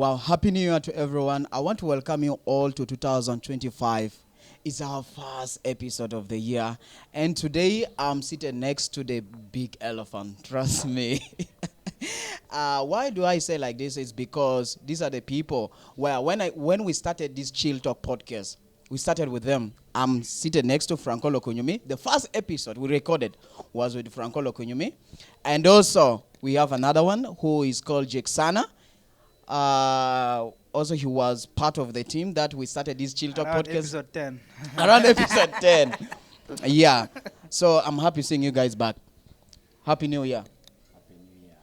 Wow, Happy New Year to everyone. I want to welcome you all to 2025. It's our first episode of the year. And today I'm seated next to the big elephant. Trust me. Why do I say like this? It's because these are the people where when we started this Chill Talk podcast, we started with them. I'm seated next to Franko Lokunyumi. The first episode we recorded was with Franko Lokunyumi. And also we have another one who is called Jaiksana. Also, he was part of the team that we started this Chill Talk podcast. Episode 10. Around episode 10. Yeah. So I'm happy seeing you guys back. Happy New Year. Happy New Year.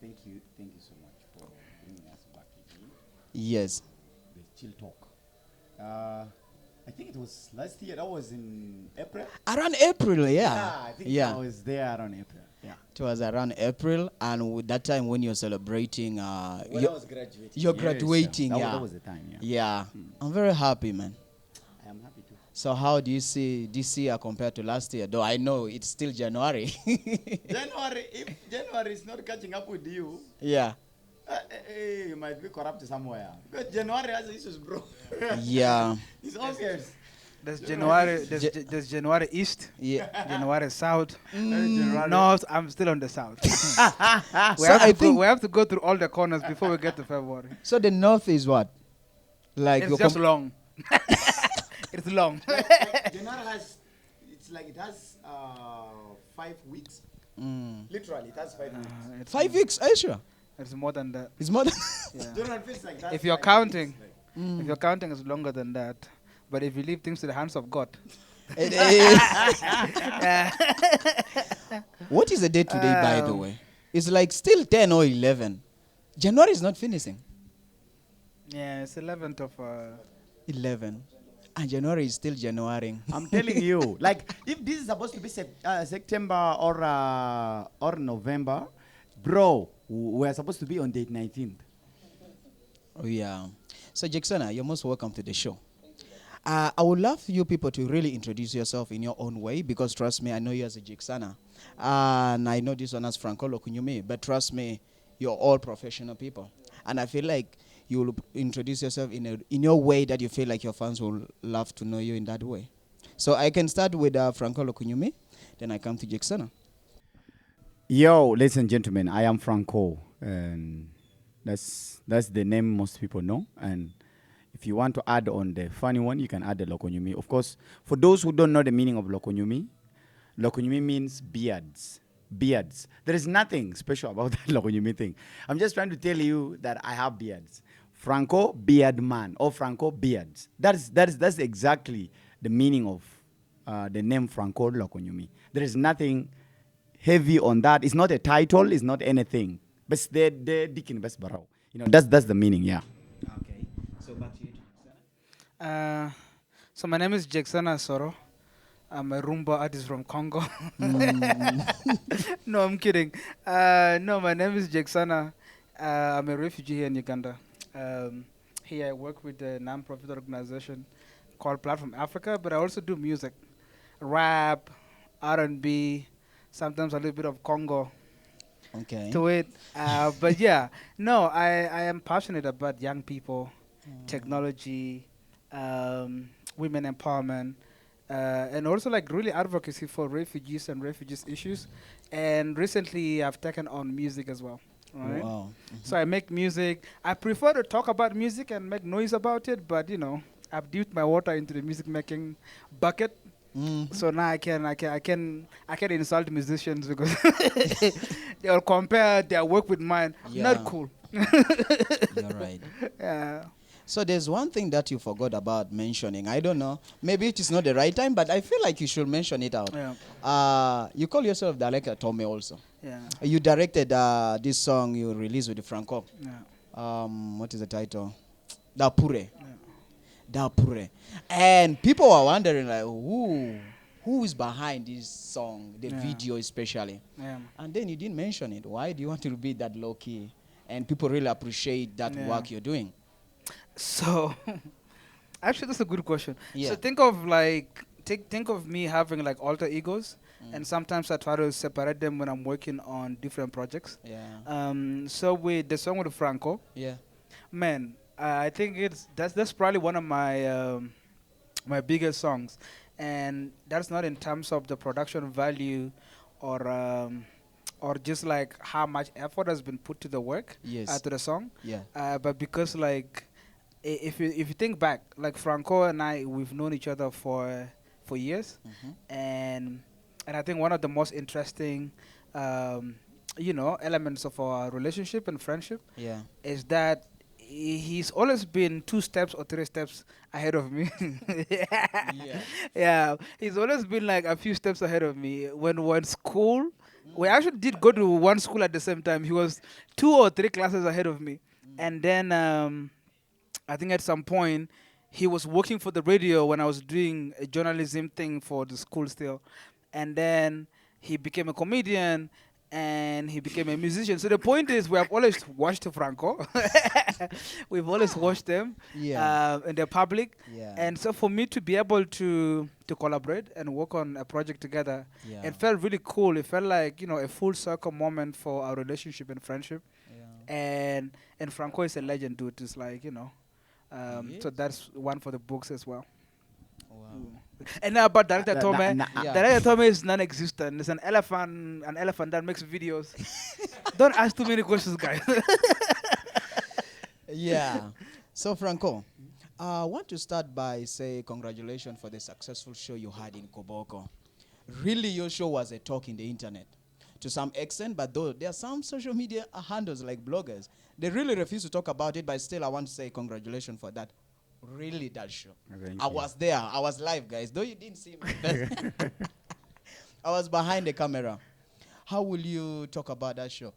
Thank you so much for bringing us back again. Yes. The Chill Talk. I think it was last year. That was in April. Around April, yeah. I think I was there around April. Yeah. It was around April, and with that time when you're celebrating, When I was graduating. you're graduating, That was the time, yeah. Yeah. I'm very happy, man. I am happy too. So how do you see this year compared to last year? Though I know it's still January. January, if January is not catching up with you, Yeah. you might be corrupt somewhere. Because January has issues, bro. Yeah. It's obvious. There's January, there's January East, Yeah. January South, January. North. I'm still on the South. We have to go through all the corners before we get to February. So the north is what? Like It's just long. It's long. January has, it has 5 weeks. Literally, it has 5 weeks. It's 5 weeks, are you sure? It's more than that. It's more than Yeah. January feels like that. If you're counting, if you're counting, it's longer than that. But if you leave things to the hands of God, It is. What is the date today, by the way? It's like still 10 or 11. January is not finishing. yeah, it's 11th of. 11. And January is still January. I'm telling you, like, if this is supposed to be September or November, bro, we're supposed to be on date 19th. Oh, yeah. So, Jaiksana, you're most welcome to the show. I would love you people to really introduce yourself in your own way because, trust me, I know you as a Jaiksana. And I know this one as Franko Lokunyumi. But trust me, you're all professional people. And I feel like you will introduce yourself in your way that you feel like your fans will love to know you in that way. So I can start with Franko Lokunyumi. Then I come to Jaiksana. Yo, ladies and gentlemen, I am Franko. And that's the name most people know. And if you want to add on the funny one, you can add the Lokunyumi. Of course, for those who don't know the meaning of Lokunyumi, Lokunyumi means beards. Beards. There is nothing special about that Lokunyumi thing. I'm just trying to tell you that I have beards. Franko, beard man, or Franko, beards. That's exactly the meaning of the name Franko Lokunyumi. There is nothing heavy on that. It's not a title. It's not anything. But the dikin best barao. That's the meaning. Yeah. Okay. So back to you. So my name is Jaiksana Soro. I'm a Rumba artist from Congo. No, I'm kidding. No, my name is Jaiksana. I'm a refugee here in Uganda. Here I work with a non-profit organization called Platform Africa, but I also do music, rap, R&B, sometimes a little bit of Congo Okay. to it. But yeah, no, I am passionate about young people, technology, women empowerment, and also like really advocacy for refugees and refugees issues. And recently I've taken on music as well. Right? Wow. So I make music. I prefer to talk about music and make noise about it, but I've dipped my water into the music making bucket. So now I can insult musicians because they'll compare their work with mine. Yeah. Not cool. You're right. Yeah. So there's one thing that you forgot about mentioning. I don't know. Maybe it is not the right time, but I feel like you should mention it out. Yeah. You call yourself director Tome also. Yeah. You directed this song you released with Franko. Yeah. What is the title? Dapure. Yeah. Dapure. And people are wondering like, who is behind this song, the video especially. Yeah. And then you didn't mention it. Why do you want to be that low key? And people really appreciate that work you're doing. So, actually, that's a good question. Yeah. So think of think of me having like alter egos, and sometimes I try to separate them when I'm working on different projects. Yeah. So with the song with Franko, Yeah. Man, I think that's probably one of my biggest songs, and that's not in terms of the production value, or or just like how much effort has been put to the work, Yes. to the song, Yeah. but because like if you think back, like Franco and I, we've known each other for years, and I think one of the most interesting elements of our relationship and friendship Yeah. is that he's always been 2 steps or 3 steps ahead of me. Yeah. Yeah, he's always been like a few steps ahead of me. When we were in school, we actually did go to one school at the same time. He was 2 or 3 classes ahead of me. And then I think at some point he was working for the radio when I was doing a journalism thing for the school still. And then he became a comedian and he became a musician. So the point is, we have always watched Franco. We've always watched them Yeah. in the public. Yeah. And so for me to be able to collaborate and work on a project together, Yeah. it felt really cool. It felt like, a full circle moment for our relationship and friendship. Yeah. And Franco is a legend, dude. It's like, so that's one for the books as well. Wow. And now about Director Nah, Tome, nah, Yeah. Director Tome is non-existent. It's an elephant that makes videos. Don't ask too many questions, guys. Yeah. So, Franco, I want to start by say congratulations for the successful show you had in Koboko. Really, your show was a talk in the internet to some extent, but though there are some social media handles like bloggers, they really refuse to talk about it, but still I want to say congratulations for that. Really, that show. Thank I you. was there. I was live, guys. Though you didn't see me. I was behind the camera. How will you talk about that show?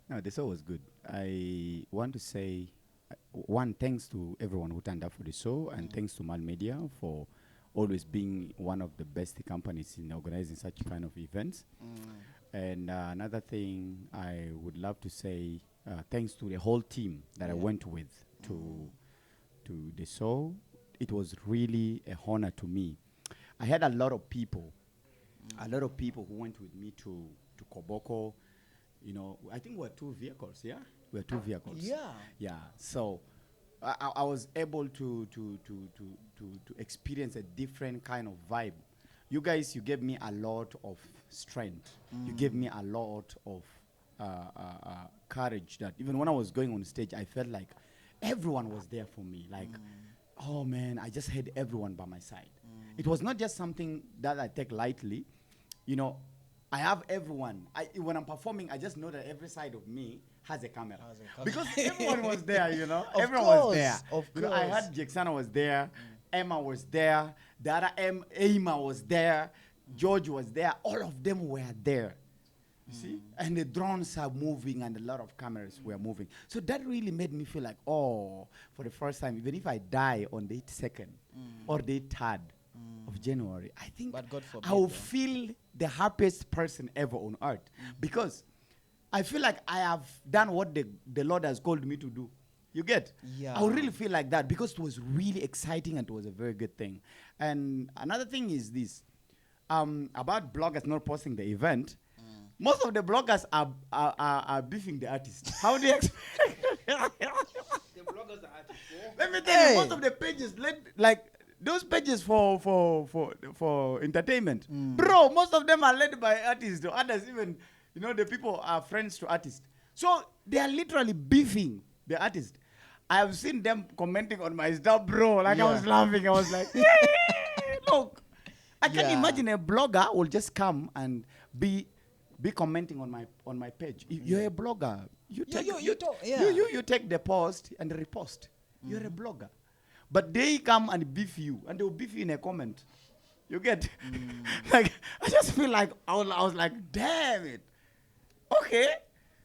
No, the show was good. I want to say, one, thanks to everyone who turned up for the show, and thanks to Mal Media for always being one of the best companies in organizing such kind of events. And another thing I would love to say, thanks to the whole team that I went with to the show. It was really a honor to me. I had a lot of people who went with me to Koboko. I think we were 2 vehicles, yeah? We were 2 vehicles. Yeah. Yeah. So I was able to experience a different kind of vibe. You guys, you gave me a lot of strength. You gave me a lot of courage that even when I was going on stage, I felt like everyone was there for me. Like, oh man, I just had everyone by my side. It was not just something that I take lightly. I have everyone. When I'm performing, I just know that every side of me has a camera. Because everyone was there, everyone was there. Of I course. had Jaiksana was there, Emma was there, the other Emma was there, George was there. All of them were there. You see? And the drones are moving and a lot of cameras were moving. So that really made me feel like, oh, for the first time, even if I die on the 2nd or the 3rd of January, I think But God forbid, I will though. feel the happiest person ever on earth. Because I feel like I have done what the Lord has called me to do. You get? Yeah. I would really feel like that because it was really exciting and it was a very good thing. And another thing is this. About bloggers not posting the event, most of the bloggers are beefing the artist. How do you expect? The bloggers are artists, yeah? Let me tell you, Hey. most of the pages, like those pages for entertainment, bro, most of them are led by artists. The others even, the people are friends to artists. So they are literally beefing the artist. I have seen them commenting on my stuff, bro. Like I was laughing. I was like, look, I can't Yeah. imagine a blogger will just come and be commenting on my page. If you're a blogger, you take the post and repost. You're a blogger. But they come and beef you, and they'll beef you in a comment. You get? Like, I just feel like, I was like, damn it. Okay.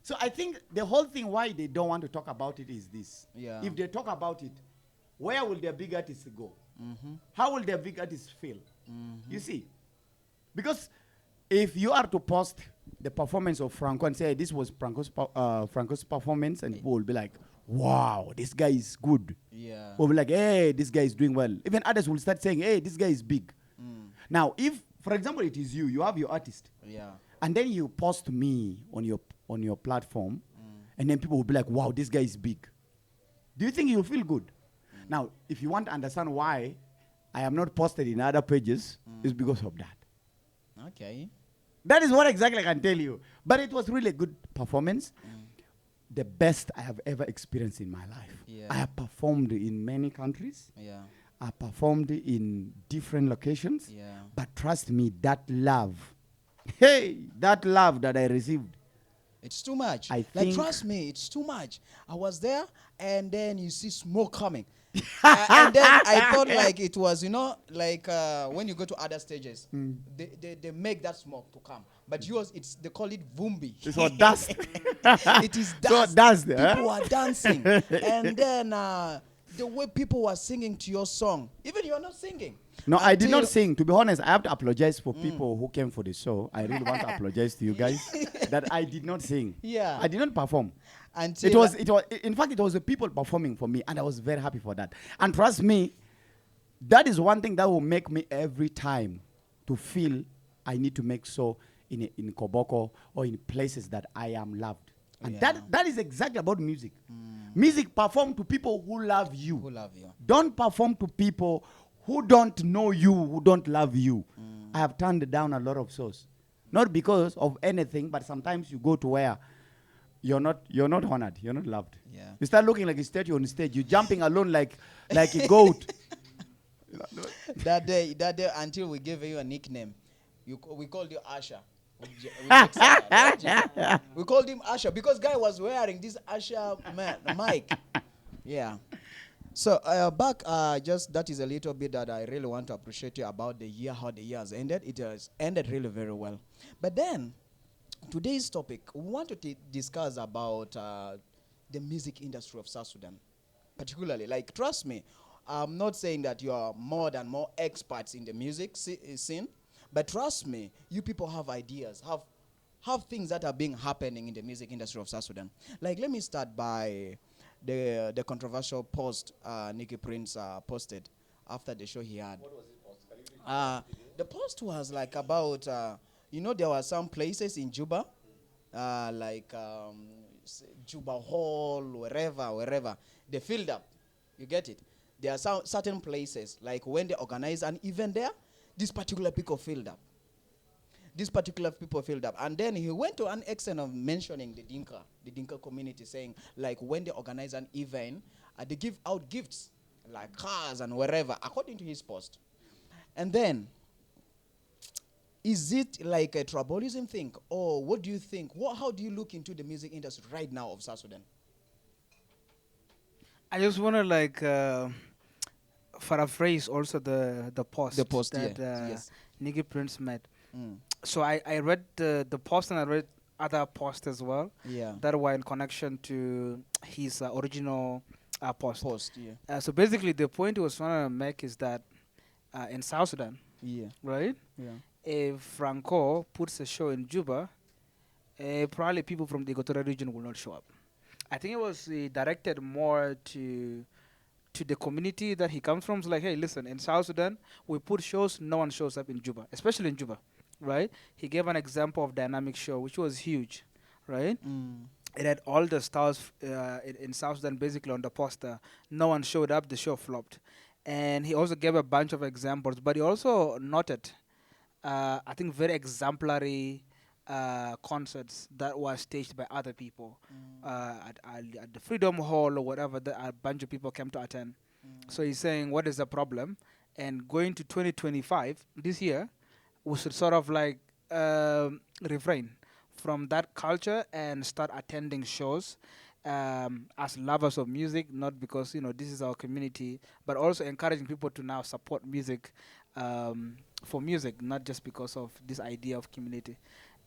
So I think the whole thing why they don't want to talk about it is this. Yeah. If they talk about it, where will their big artists go? How will their big artists feel? You see? Because if you are to post the performance of Franco and say, hey, this was Franco's performance, and people will be like, wow, this guy is good. Yeah. Or be like, hey, this guy is doing well. Even others will start saying, hey, this guy is big. Now, if, for example, it is you have your artist, Yeah. and then you post me on your platform, and then people will be like, wow, this guy is big. Do you think you'll feel good? Now, if you want to understand why I am not posted in other pages, it's because of that. Okay. That is what exactly I can tell you. But it was really a good performance. The best I have ever experienced in my life. Yeah. I have performed in many countries. Yeah. I performed in different locations. Yeah. But trust me, that love, that love that I received. It's too much. I Like, think- trust me, it's too much. I was there, and then you see smoke coming. And then I thought like it was, like when you go to other stages, they make that smoke to come. But yours, they call it vumbi. It's all dust. It is dust. So dust, People are dancing. And then the way people were singing to your song, even you're not singing. No, I did not Until- sing. To be honest, I have to apologize for people who came for the show. I really want to apologize to you guys that I did not sing. Yeah. I did not perform. Until In fact, it was the people performing for me, and I was very happy for that. And trust me, that is one thing that will make me every time to feel I need to make so in Koboko or in places that I am loved. And Yeah. that is exactly about music. Music perform to people who love you. Who love you. Don't perform to people who don't know you, who don't love you. I have turned down a lot of shows. Not because of anything, but sometimes you go to where you're not honored, you're not loved. Yeah. You start looking like a statue on stage. You're jumping alone like a goat. that day until we gave you a nickname, we called you Asha. With Jaiksana, right, Jaiksana? We called him Asha because guy was wearing this Asha mic. Yeah. So back, just that is a little bit that I really want to appreciate you about the year, how the year has ended. It has ended really very well. But then, today's topic, we want to discuss about the music industry of South Sudan, particularly. Like, trust me, I'm not saying that you are more experts in the music scene, but trust me, you people have ideas, have things that are being happening in the music industry of South Sudan. Like, let me start by the controversial post Nicky Prince posted after the show he had. What was it post? The post was like about, there were some places in Juba, like Juba Hall, wherever, they filled up. You get it? There are certain places, like when they organize an event there, these particular people filled up. And then he went to an extent of mentioning the Dinka community, saying, like, when they organize an event, they give out gifts, like cars and wherever, according to his post. And then, is it like a tribalism thing, or what do you think? How do you look into the music industry right now of South Sudan? I just want to paraphrase also the post. The post, that yes. Nicky Prince made. Mm. So I read the post, and I read other posts as well Yeah. that were in connection to his original post. Yeah. So basically, the point he was trying to make is that in South Sudan, Yeah. right, Yeah. if Franko puts a show in Juba, probably people from the Equatorial region will not show up. I think it was directed more to the community that he comes from. It's like, hey, listen, in South Sudan, we put shows, no one shows up in Juba, especially in Juba, right? He gave an example of Dynamic Show, which was huge, right? Mm. It had all the stars in South Sudan basically on the poster. No one showed up, the show flopped. And he also gave a bunch of examples, but he also noted, I think, very exemplary concerts that were staged by other people at the Freedom Hall or whatever, a bunch of people came to attend. So he's saying, what is the problem? And going to 2025, this year, we should sort of like refrain from that culture and start attending shows as lovers of music, not because, this is our community, but also encouraging people to now support music for music, not just because of this idea of community.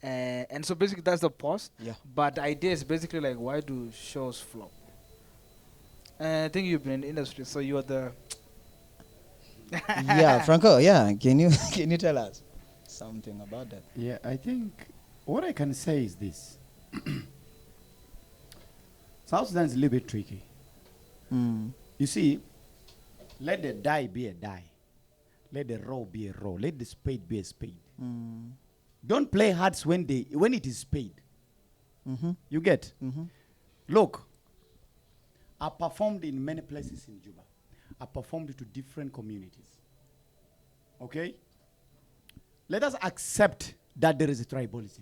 And so basically that's the post. Yeah. But the idea is basically like, why do shows flop? I think you've been in the industry, so you're the... Yeah, Franco, yeah. Can you tell us something about that? Yeah, I think what I can say is this. South Sudan is a little bit tricky. Mm. You see, let the die be a die. Let the row be a row. Let the spade be a spade. Mm. Don't play hearts when it is spade. Mm-hmm. You get? Mm-hmm. Look, I performed in many places in Juba. I performed to different communities. Okay? Let us accept that there is a tribalism.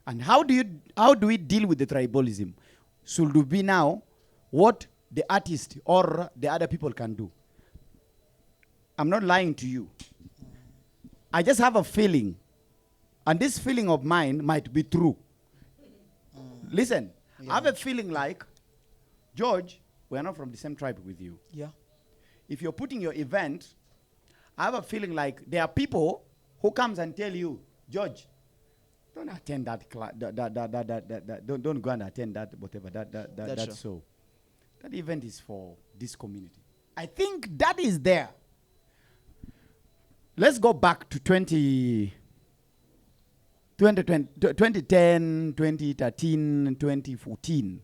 And how do we deal with the tribalism? Should it be now what the artist or the other people can do? I'm not lying to you. I just have a feeling, and this feeling of mine might be true. Listen, I have a feeling like, George, we are not from the same tribe with you. Yeah. If you're putting your event, I have a feeling like there are people who comes and tell you, George, don't attend that class. Don't go and attend that, whatever. That's so. That event is for this community. I think that is there. Let's go back to 2010, 2013, 2014.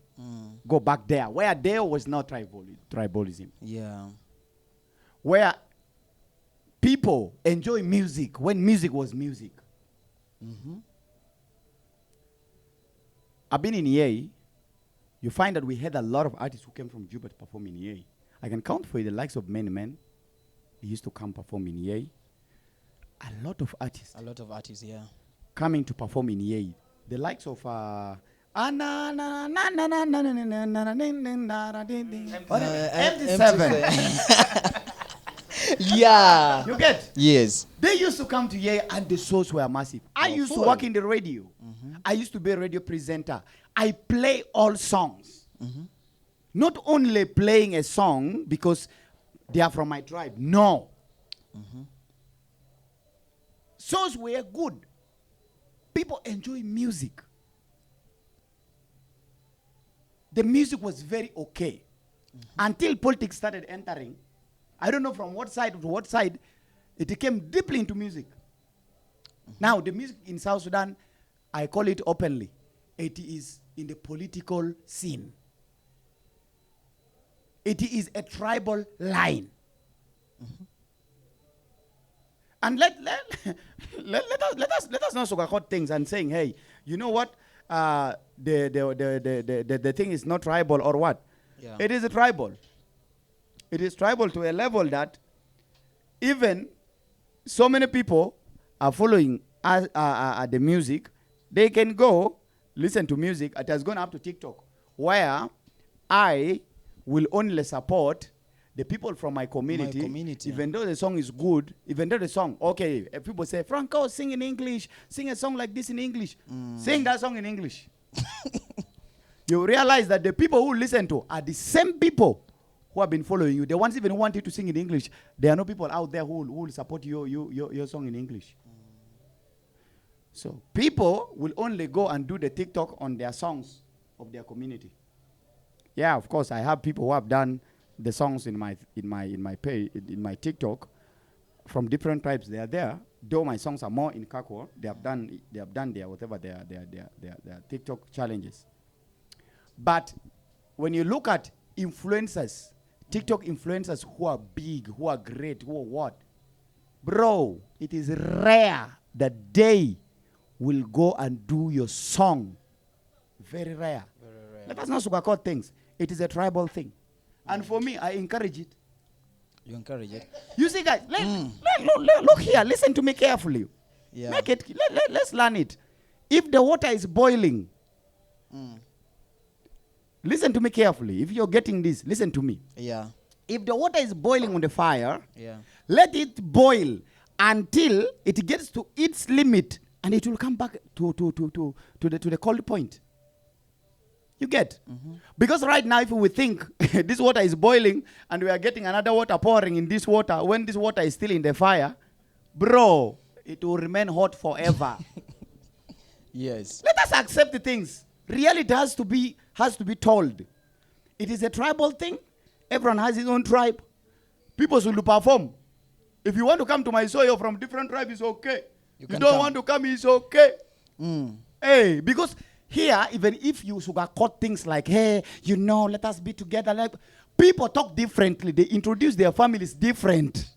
Go back there, where there was no tribalism. Yeah. Where people enjoy music when music was music. I've been in EA. You find that we had a lot of artists who came from Juba to perform in EA. I can count for you the likes of Many Men. He used to come perform in EA. A lot of artists. A lot of artists, yeah. Coming to perform in EA. The likes of MT7. Yeah. You get? Yes. They used to come to here and the shows were massive. I used to work in the radio. I used to be a radio presenter. I play all songs. Not only playing a song because they are from my tribe. No. Shows were good. People enjoy music. The music was very okay. Until politics started entering. I don't know from what side to what side, it came deeply into music. Now, the music in South Sudan, I call it openly, it is in the political scene. It is a tribal line. And let us not sugarcoat things and saying, hey, you know what? The thing is not tribal or what? Yeah. It is a tribal. It is tribal to a level that even so many people are following the music. They can go listen to music. It has gone up to TikTok, where I will only support the people from my community, even though the song is good, even though the song, okay, if people say, Franko, sing in English, sing a song like this in English, sing that song in English. You realize that the people who listen to are the same people who have been following you. The ones even who want you to sing in English, there are no people out there who will support your song in English. So people will only go and do the TikTok on their songs of their community. Yeah, of course, I have people who have done the songs in my TikTok from different tribes. They are there. Though my songs are more in Kakwa, they have done their whatever their TikTok challenges. But when you look at influencers, TikTok influencers who are big, who are great, who are what? Bro, it is rare that they will go and do your song. Very rare. Very rare. Let us not sugarcoat things. It is a tribal thing. And for me, I encourage it. You encourage it? You see, guys, look here. Listen to me carefully. Yeah. Let's learn it. If the water is boiling, listen to me carefully. If you're getting this, listen to me. Yeah. If the water is boiling on the fire, Yeah. let it boil until it gets to its limit, and it will come back to the cold point. You get? Because right now, if we think this water is boiling and we are getting another water pouring in this water, when this water is still in the fire, bro, it will remain hot forever. Yes. Let us accept the things. Reality has to be told. It is a tribal thing. Everyone has his own tribe. People should perform. If you want to come to my soil from different tribes, it's okay. You don't want to come, it's okay. Hey, because here, even if you sugarcoat things like, hey, let us be together. Like, people talk differently. They introduce their families different.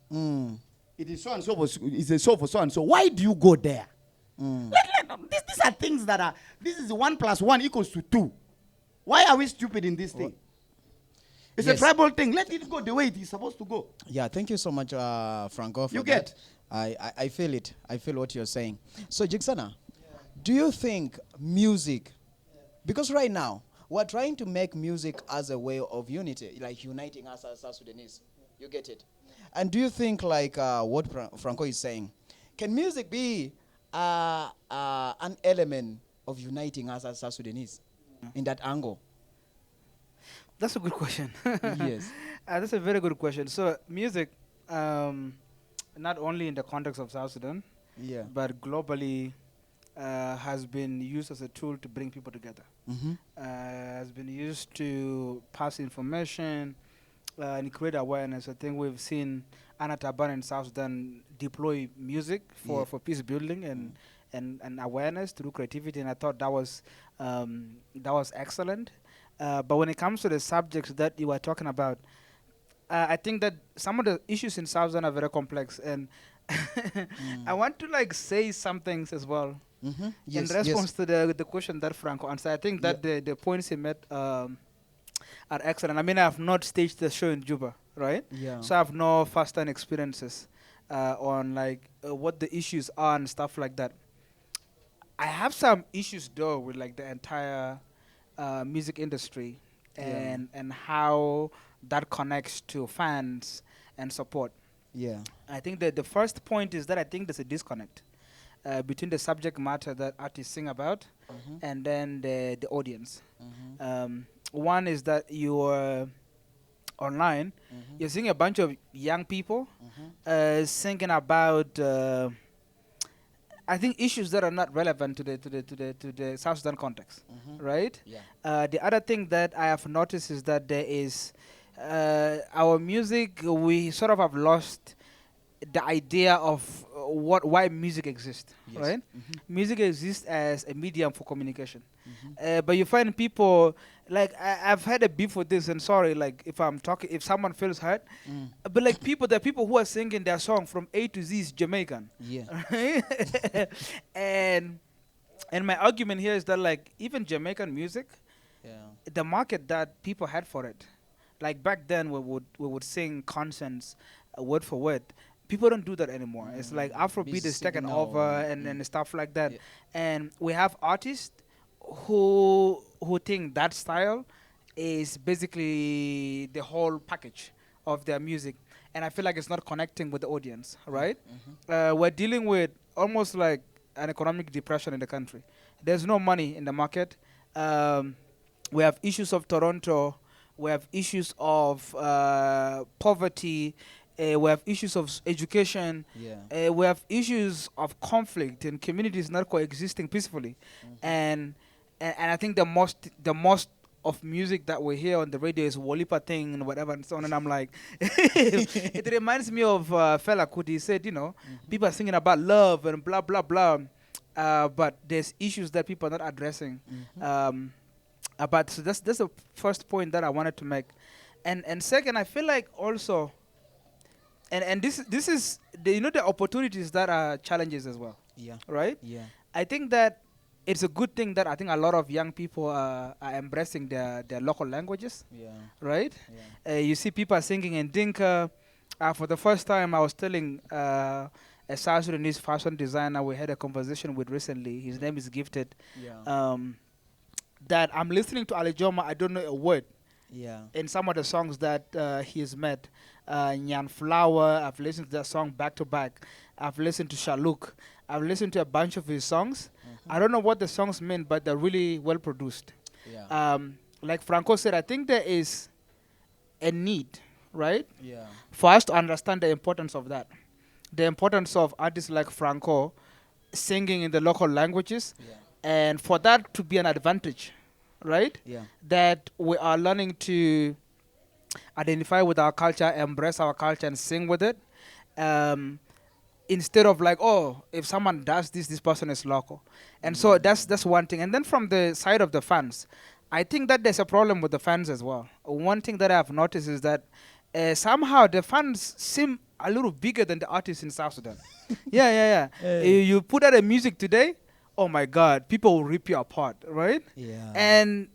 It is so and so. It's a so for so and so. Why do you go there? These are things that are. This is 1 + 1 = 2. Why are we stupid in this thing? It's Yes. a tribal thing. Let it go the way it is supposed to go. Yeah, thank you so much, Franco, for You that. get? I feel it. I feel what you're saying. So, Jaiksana, do you think music, because right now we're trying to make music as a way of unity, like uniting us as South Sudanese. You get it? And do you think, like what Franco is saying, can music be an element of uniting us as South Sudanese in that angle? That's a good question. Yes. That's a very good question. So, music, not only in the context of South Sudan, Yeah. but globally, has been used as a tool to bring people together. Mm-hmm. Has been used to pass information and create awareness. I think we've seen Anna Taban in South Sudan deploy music Yeah. for peace building and awareness through creativity, and I thought that was excellent. But when it comes to the subjects that you were talking about, I think that some of the issues in South Sudan are very complex, and I want to like say some things as well Mm-hmm. in Yes. response to the question that Franco answered. I think that the points he made are excellent. I mean, I have not staged the show in Juba, right? Yeah. So I have no first-hand experiences on like what the issues are and stuff like that. I have some issues though with like the entire music industry Yeah. and how that connects to fans and support. Yeah. I think that the first point is that I think there's a disconnect between the subject matter that artists sing about Mm-hmm. and then the audience. Mm-hmm. One is that you're online, Mm-hmm. you're seeing a bunch of young people Mm-hmm. singing about I think issues that are not relevant to the South Sudan context, Mm-hmm. right? Yeah. The other thing that I have noticed is that there is our music. We sort of have lost the idea of why music exists, Yes. right? Mm-hmm. Music exists as a medium for communication, Mm-hmm. but you find people like I've had a beef with this, and sorry, like if someone feels hurt, Mm. but like there are people who are singing their song from A to Z is Jamaican, Yeah. right? and my argument here is that like even Jamaican music, Yeah. the market that people had for it, like back then we would sing consonants word for word. People don't do that anymore. It's like Afrobeat is taken signal over and and stuff like that. Yeah. And we have artists who think that style is basically the whole package of their music, and I feel like it's not connecting with the audience, right? Mm-hmm. We're dealing with almost like an economic depression in the country. There's no money in the market. We have issues of Toronto. We have issues of poverty. We have issues of education. Yeah. We have issues of conflict and communities not coexisting peacefully. And I think the most of music that we hear on the radio is Walipa thing and whatever and so on. And I'm like, it reminds me of Fela Kuti. He said, people are singing about love and blah, blah, blah. But there's issues that people are not addressing. But so that's the first point that I wanted to make. And second, I feel like also, and this is, the opportunities that are challenges as well, Yeah. right? Yeah. I think that it's a good thing that I think a lot of young people are embracing their local languages, Yeah. right? Yeah. You see people singing in Dinka. For the first time, I was telling a South Sudanese fashion designer we had a conversation with recently. His name is Gifted. Yeah. That I'm listening to Alijoma, I don't know a word Yeah. in some of the songs that he's made. Nyan Flower, I've listened to that song back to back. I've listened to Shaluk. I've listened to a bunch of his songs. I don't know what the songs mean, but they're really well produced. Yeah. Like Franco said, I think there is a need, right, Yeah. for us to understand the importance of that. The importance of artists like Franco singing in the local languages, Yeah. and for that to be an advantage, right? Yeah. That we are learning to identify with our culture, embrace our culture, and sing with it. Instead of like, oh, if someone does this person is local. And so that's one thing. And then from the side of the fans, I think that there's a problem with the fans as well. One thing that I've noticed is that somehow the fans seem a little bigger than the artists in South Sudan. Yeah. You put out a music today, oh my God, people will rip you apart, right? Yeah. And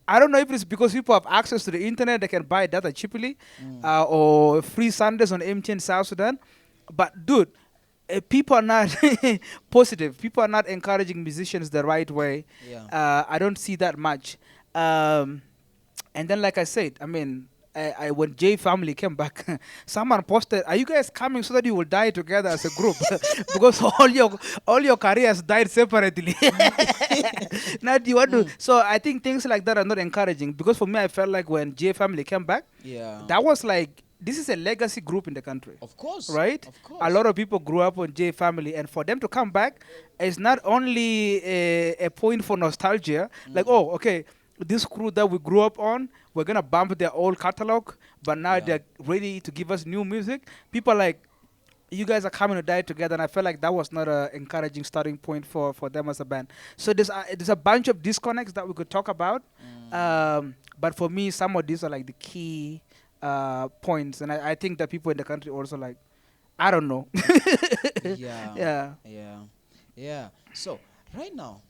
I don't know if it's because people have access to the internet, they can buy data cheaply, or free Sundays on MTN South Sudan. But dude, people are not positive. People are not encouraging musicians the right way. Yeah. I don't see that much. And then, like I said, I mean, I when J family came back, someone posted, "Are you guys coming so that you will die together as a group?" Because all your careers died separately. Now do you want to? So I think things like that are not encouraging. Because for me, I felt like when J family came back, Yeah. that was like, this is a legacy group in the country. Of course. Right? Of course. A lot of people grew up on J family, and for them to come back is not only a point for nostalgia, like, oh, okay, this crew that we grew up on, we're gonna bump their old catalog, but now they're ready to give us new music. People are like, you guys are coming to die together, and I felt like that was not an encouraging starting point for them as a band. So there's a bunch of disconnects that we could talk about, but for me, some of these are like the key points, and I think that people in the country also like, I don't know. Yeah. So right now,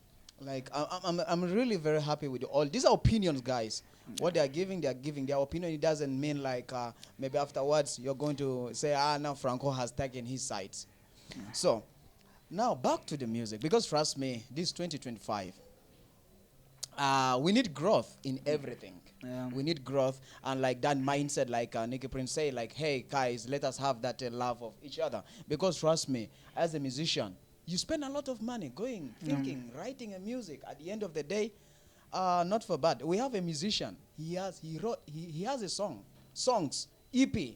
like I'm really very happy with all these are opinions, guys. What they are giving their opinion. It doesn't mean like maybe afterwards you're going to say, now Franko has taken his sides. So now back to the music, because trust me, this 2025. We need growth in everything. Yeah. We need growth, and like that mindset, like Nicky Prince say, like, hey guys, let us have that love of each other. Because trust me, as a musician, you spend a lot of money going, thinking, writing a music. At the end of the day, not for bad. We have a musician. He has a songs EP.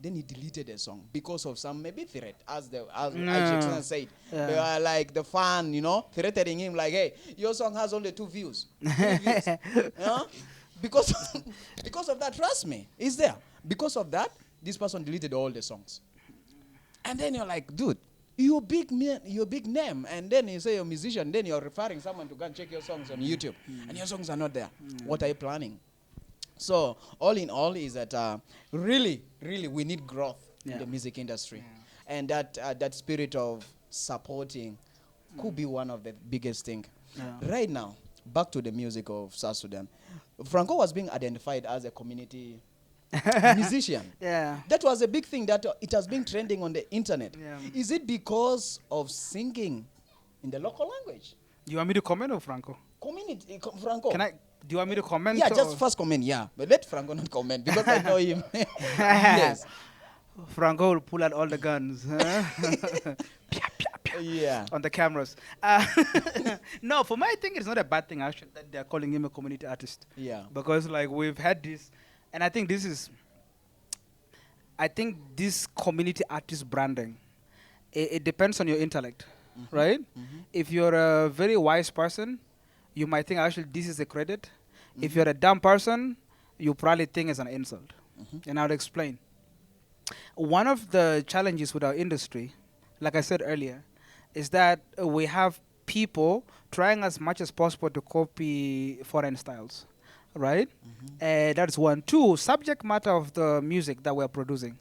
Then he deleted a song because of some maybe threat, as Jaiksana said. They are like the fan, threatening him like, hey, your song has only 2 views. 2 views. Because of that, trust me, it's there. Because of that, this person deleted all the songs. And then you're like, dude, you're a big name, and then you say you're a musician, then you're referring someone to go and check your songs on YouTube, and your songs are not there. What are you planning? So all in all is that really we need growth in the music industry, and that spirit of supporting could be one of the biggest thing. Right now, back to the music of South Sudan. Franko was being identified as a community musician. That was a big thing that it has been trending on the internet. Is it because of singing in the local language? You want me to comment or Franco? Franco. Do you want me to comment? Yeah, just first comment, But let Franco not comment because I know him. Yes. Franco will pull out all the guns. On the cameras. No, for me, I think it's not a bad thing actually that they're calling him a community artist. Because like we've had this, and I think this community artist branding, it depends on your intellect, right? If you're a very wise person, you might think actually this is a credit. If you're a dumb person, you probably think it's an insult. And I'll explain. One of the challenges with our industry, like I said earlier, is that we have people trying as much as possible to copy foreign styles, right? That's one. 2, subject matter of the music that we're producing,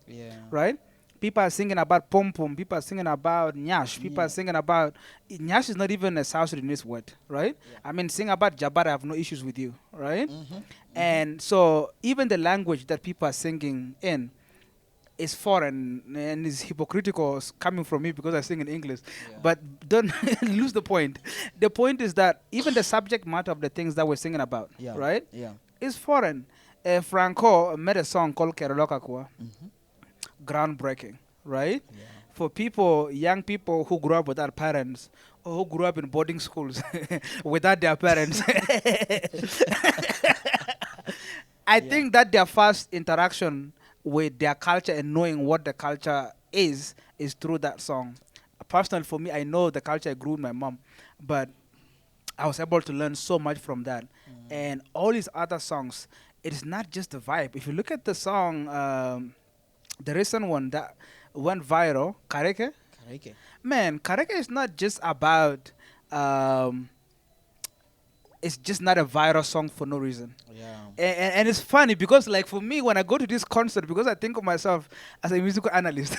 right? People are singing about pom pom. People are singing about nyash. People are singing about nyash is not even a South Sudanese word, right? I mean, sing about Jabbar, I have no issues with you, right? And so even the language that people are singing in is foreign and is hypocritical coming from me because I sing in English. But don't lose the point. The point is that even the subject matter of the things that we're singing about, right, is foreign. Franco made a song called Kerolokakwa. Groundbreaking, right? For people, young people who grew up without parents or who grew up in boarding schools without their parents. I think that their first interaction with their culture and knowing what the culture is through that song. Personally, for me, I know the culture I grew with my mom, but I was able to learn so much from that. And all these other songs, it is not just the vibe. If you look at the song, the recent one that went viral, Kareke. Man, Kareke is not just about, it's just not a viral song for no reason. And it's funny because like for me, when I go to this concert, because I think of myself as a musical analyst,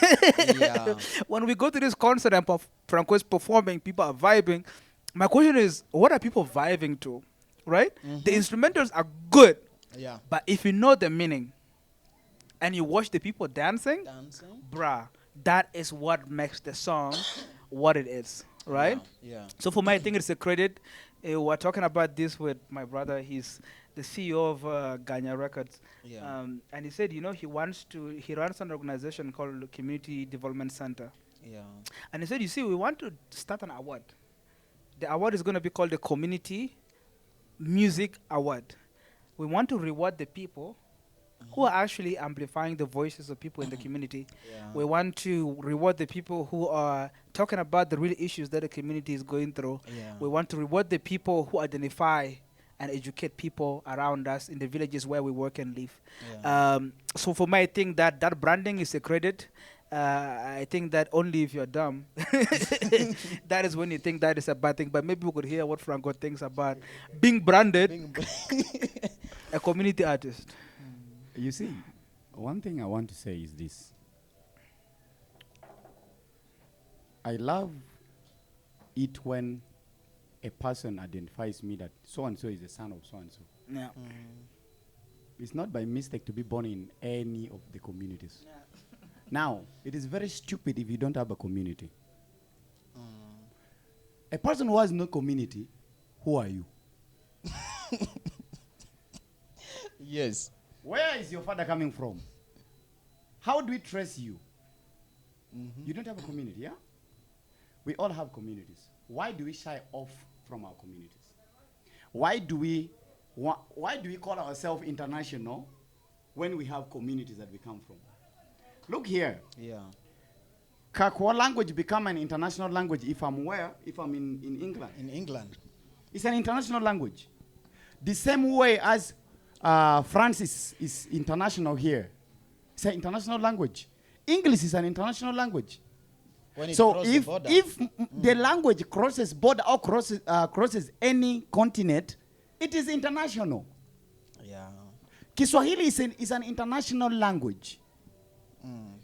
when we go to this concert and Franco is performing, people are vibing. My question is, what are people vibing to? right? The instrumentals are good, Yeah. but if you know the meaning and you watch the people dancing, Dancing. bruh, that is what makes the song what it is, right? Yeah. So for me, I think it's a credit. We're talking about this with my brother. He's the CEO of Ganya Records, Yeah. and he said, he runs an organization called Community Development Center, Yeah. and he said, you see, we want to start an award. The award is going to be called the Community Music Award. We want to reward the people who are actually amplifying the voices of people in the community. Yeah. We want to reward the people who are talking about the real issues that the community is going through. Yeah. We want to reward the people who identify and educate people around us in the villages where we work and live. Yeah. So for me, I think that branding is a credit. I think that only if you're dumb, that is when you think that is a bad thing. But maybe we could hear what Franko thinks about being branded a community artist. You see, one thing I want to say is this. I love it when a person identifies me that so-and-so is the son of so-and-so. Yeah. It's not by mistake to be born in any of the communities. Now, it is very stupid if you don't have a community. A person who has no community, who are you? Yes. Where is your father coming from? How do we trace you? You don't have a community, yeah? We all have communities. Why do we shy off from our communities? Why do we call ourselves international when we have communities that we come from? Look here. Yeah. Kakwa language become an international language if I'm in England. In England. It's an international language. The same way as France is international here. It's an international language. English is an international language. When it So crosses if the border. the language crosses border or crosses any continent, it is international. Yeah. Kiswahili is an international language.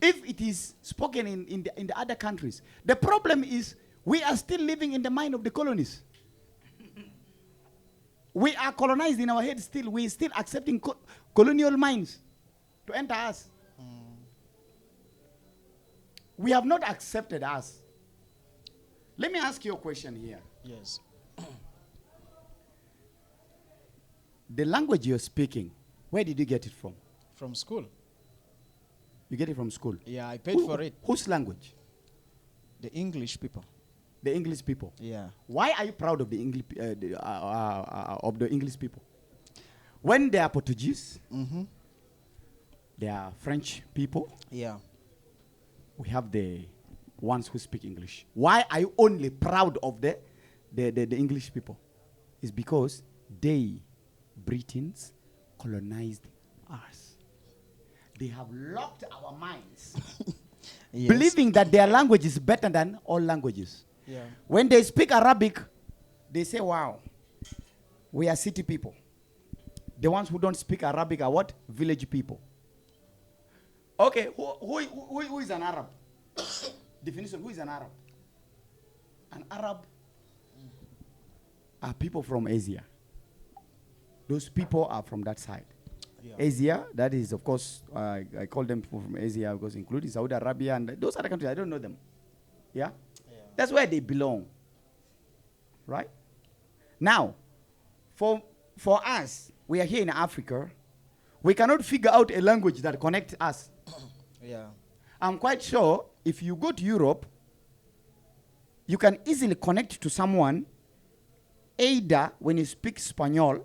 If it is spoken in the other countries, the problem is we are still living in the mind of the colonies. We are colonized in our heads still. We are still accepting colonial minds to enter us. We have not accepted us. Let me ask you a question here. Yes. The language you're speaking, where did you get it from? From school. You get it from school. Yeah, I paid for it. Whose language? The English people. The English people. Yeah. Why are you proud of the English people? When they are Portuguese, they are French people. Yeah. We have the ones who speak English. Why are you only proud of the English people? It's because they, Britons, colonized us. They have locked our minds, Yes. believing that their language is better than all languages. Yeah. When they speak Arabic, they say, wow, we are city people. The ones who don't speak Arabic are what? Village people. Okay, who is an Arab? Definition, who is an Arab? An Arab are people from Asia. Those people are from that side. Yeah. Asia, that is, of course, I call them people from Asia because including Saudi Arabia and those other countries, I don't know them. Yeah? That's where they belong. Right? Now, for us, we are here in Africa, we cannot figure out a language that connects us. Yeah. I'm quite sure if you go to Europe, you can easily connect to someone either when you speak Spanish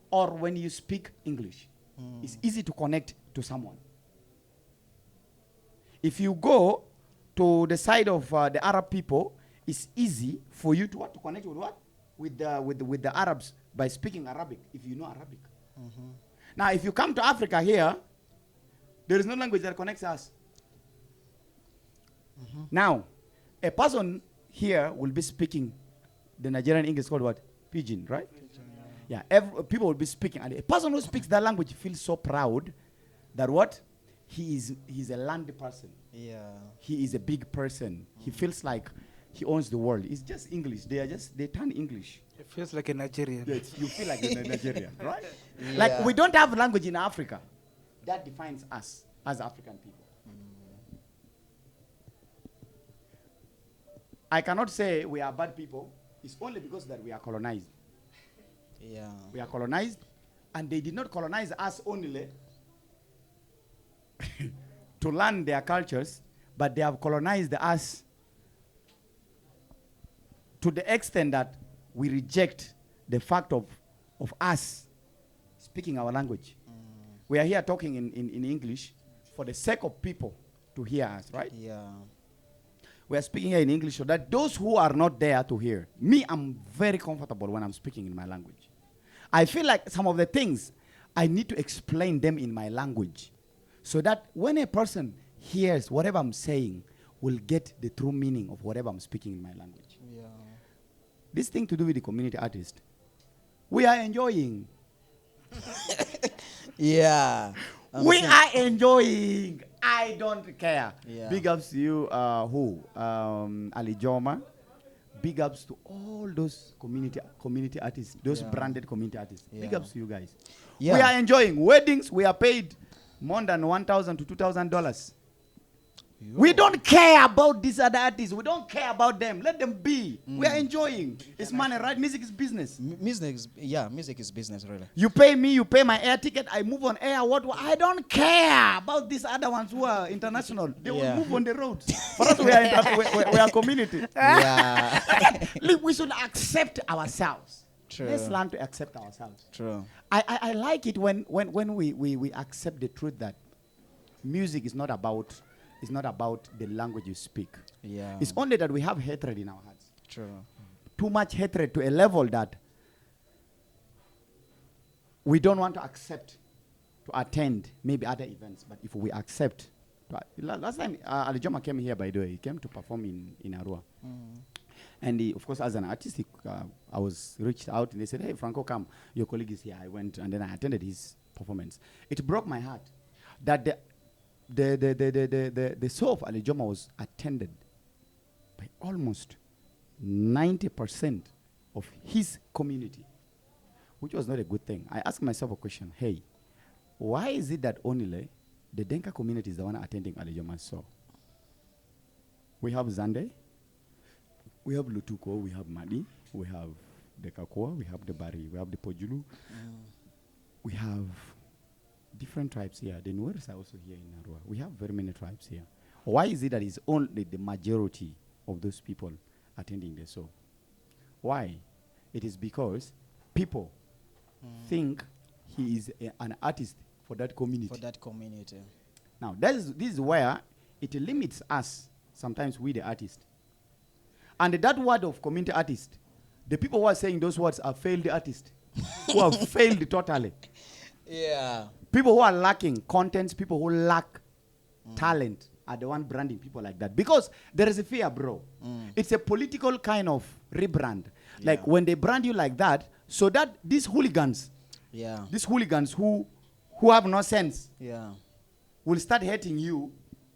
or when you speak English. It's easy to connect to someone. If you go to the side of the Arab people, it's easy for you to what? To connect with what? With the Arabs by speaking Arabic, if you know Arabic. Now, if you come to Africa here, there is no language that connects us. Now, a person here will be speaking the Nigerian English called what? Pidgin, right? Yeah, people will be speaking. And a person who speaks that language feels so proud that what? He's a land person. Yeah. He is a big person. He feels like he owns the world. It's just English. They turn English. It feels like a Nigerian. Yes, you feel like you're in Nigeria, right? Yeah. Like we don't have language in Africa that defines us as African people. I cannot say we are bad people. It's only because that we are colonized. Yeah. We are colonized, and they did not colonize us only to learn their cultures, but they have colonized us to the extent that we reject the fact of us speaking our language. We are here talking in English for the sake of people to hear us, right? Yeah. We are speaking here in English so that those who are not there to hear. Me, I'm very comfortable when I'm speaking in my language. I feel like some of the things, I need to explain them in my language so that when a person hears whatever I'm saying, will get the true meaning of whatever I'm speaking in my language. Yeah. This thing to do with the community artist, we are enjoying. Yeah. We are enjoying. I don't care. Yeah. Big ups to you, Ali Joma. Big ups to all those community artists, those Yeah. branded community artists. Big Yeah. ups to you guys. Yeah. We are enjoying weddings. We are paid more than $1,000 to $2,000. We don't care about these other artists. We don't care about them. Let them be. We are enjoying. It's money, right? Music is business. Music is business, really. You pay me, you pay my air ticket, I move on air. I don't care about these other ones who are international. They will Yeah. move on the roads. For us, we are community. Yeah. Look, we should accept ourselves. True. Let's learn to accept ourselves. True. I like it when we accept the truth that music is not about the language you speak. Yeah. It's only that we have hatred in our hearts. True. Too much hatred to a level that we don't want to accept to attend maybe other events. But if we accept, last time Alijoma came here, by the way, he came to perform in Arua. And he, of course, as an artist, I was reached out and they said, "Hey, Franko, come. Your colleague is here." I went and then I attended his performance. It broke my heart that the show of Alijoma was attended by almost 90% of his community, which was not a good thing. I asked myself a question: hey, why is it that only the Denka community is the one attending Alijoma's show? We have Zande, we have Lutuko, we have Madi, we have the Kakua, we have the Bari, we have the Pojulu, we have different tribes here. The Nuers are also here in Arua. We have very many tribes here. Why is it that it's only the majority of those people attending the show? Why? It is because people think he is an artist for that community. For that community. Now, this is where it limits us, sometimes we the artist. And that word of community artist, the people who are saying those words are failed artists, who have failed totally. Yeah. People who are lacking content, people who lack talent are the one branding people like that. Because there is a fear, bro. It's a political kind of rebrand. Yeah. Like when they brand you like that, so that these hooligans who have no sense Yeah. will start hating you,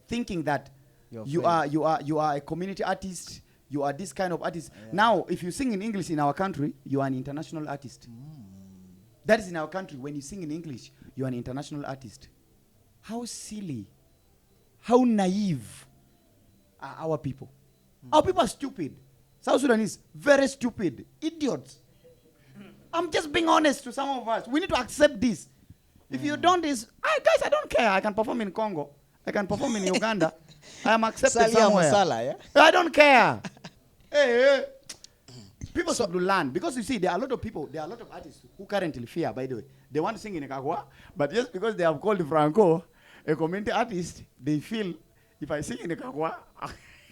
thinking that You're you are a community artist, you are this kind of artist. Yeah. Now, if you sing in English in our country, you are an international artist. That is in our country. When you sing in English, you are an international artist. How silly, how naive are our people? Our people are stupid. South Sudanese, very stupid, idiots. I'm just being honest to some of us. We need to accept this. If you don't, guys, I don't care. I can perform in Congo. I can perform in Uganda. I am accepted Salia somewhere. Musala, yeah? I don't care. Hey. People should learn. Because you see, there are a lot of people, there are a lot of artists who currently fear, by the way. They want to sing in Ekagwa, but just because they have called Franko a community artist, they feel, if I sing in Ekagwa,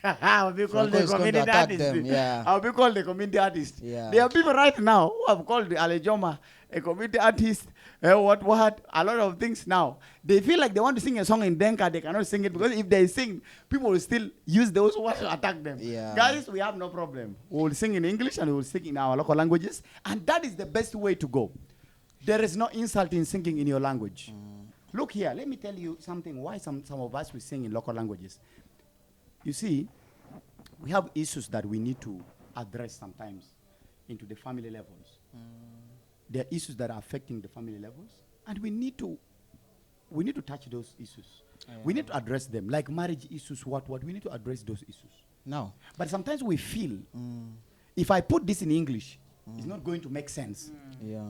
I'll be called Franco the is going to community attack artist. them, yeah. I'll be called the community artist. Yeah. There are people right now who have called Alejoma a community artist, a lot of things now. They feel like they want to sing a song in Denka, they cannot sing it because if they sing, people will still use those words to attack them. Yeah. Guys, we have no problem. We will sing in English and we will sing in our local languages, and that is the best way to go. There is no insult in singing in your language. Look here, let me tell you something, why some of us we sing in local languages. You see, we have issues that we need to address sometimes into the family levels. There are issues that are affecting the family levels, and we need to touch those issues. We need to address them, like marriage issues. What we need to address those issues. No. But sometimes we feel if I put this in English, it's not going to make sense. Yeah.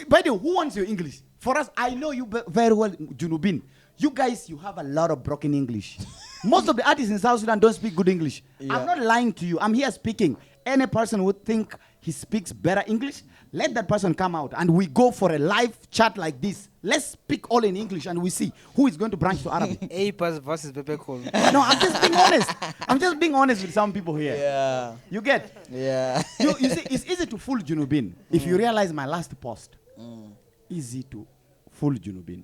By the way, who wants your English? For us, I know you very well, Junubin. You guys, you have a lot of broken English. Most of the artists in South Sudan don't speak good English. Yeah. I'm not lying to you. I'm here speaking. Any person would think he speaks better English, let that person come out and we go for a live chat like this. Let's speak all in English and we see who is going to branch to Arabic. Apas versus Bebe Cool. No, I'm just being honest. I'm just being honest with some people here. Yeah. You get? Yeah. You see, it's easy to fool Junubin. If you realize my last post, easy to fool Junubin.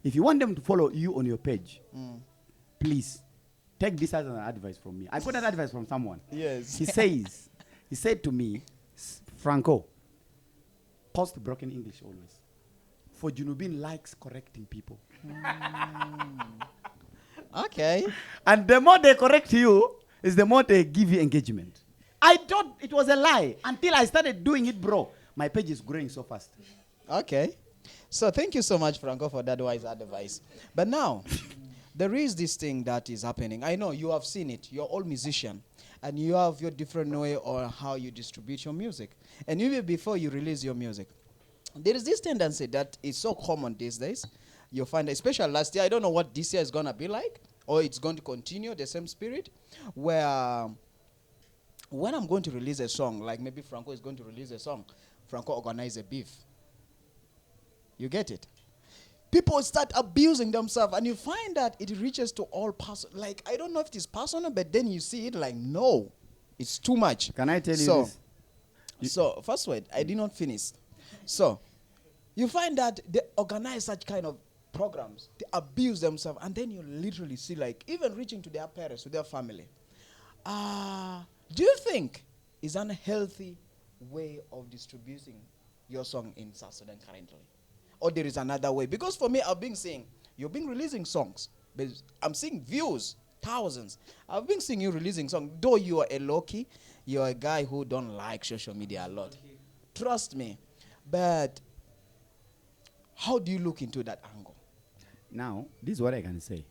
If you want them to follow you on your page, please take this as an advice from me. I got that advice from someone. Yes. He said to me, Franko, post broken English always. For Junubin likes correcting people. Okay. And the more they correct you, is the more they give you engagement. I thought it was a lie until I started doing it, bro. My page is growing so fast. Okay. So thank you so much, Franco, for that wise advice. But now, there is this thing that is happening. I know you have seen it. You're all musician. And you have your different way or how you distribute your music. And even before you release your music, there is this tendency that is so common these days. You find, especially last year, I don't know what this year is going to be like, or it's going to continue the same spirit, where when I'm going to release a song, like maybe Franco is going to release a song, Franco organize a beef. You get it? People start abusing themselves, and you find that it reaches to all personal. Like, I don't know if it's personal, but then you see it like, no, it's too much. Can I tell you this? So, first word, I did not finish. So, you find that they organize such kind of programs, they abuse themselves, and then you literally see, like, even reaching to their parents, to their family. Do you think it's an unhealthy way of distributing your song in South Sudan currently? Or there is another way? Because for me, I've been seeing, you've been releasing songs, but I'm seeing views, thousands. I've been seeing you releasing songs. Though you are a low-key, you're a guy who don't like social media a lot. Trust me. But how do you look into that angle? Now, this is what I can say.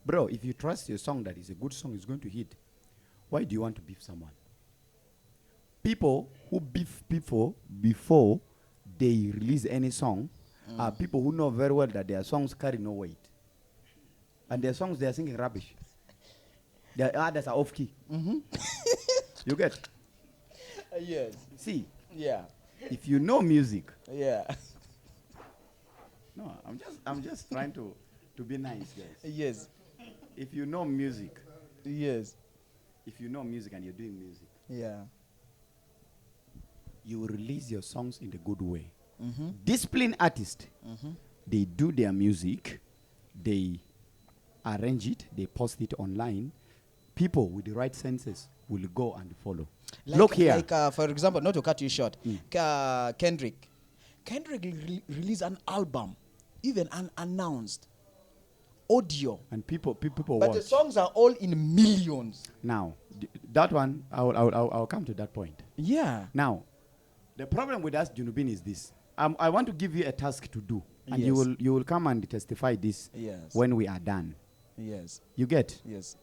Bro, if you trust your song that is a good song, is going to hit, why do you want to beef someone? People who beef people before they release any song are people who know very well that their songs carry no weight. And their songs, they are singing rubbish. Their others are off-key. You get? Yes. See, Yeah. if you know music, Yeah. no, I'm just trying to be nice, guys. Yes. If you know music, Yes. if you know music and you're doing music, Yeah. you will release your songs in the good way. Disciplined artists, they do their music, they arrange it, they post it online. People with the right senses will go and follow. Look here. Like, for example, not to cut you short, Kendrick released an album, even unannounced, audio. And people But watch. the songs are all in millions. Now, that one, I'll come to that point. Yeah. Now, the problem with us, Junubin, is this. I want to give you a task to do. And Yes. you will come and testify this Yes. when we are done. Yes. You get? Yes.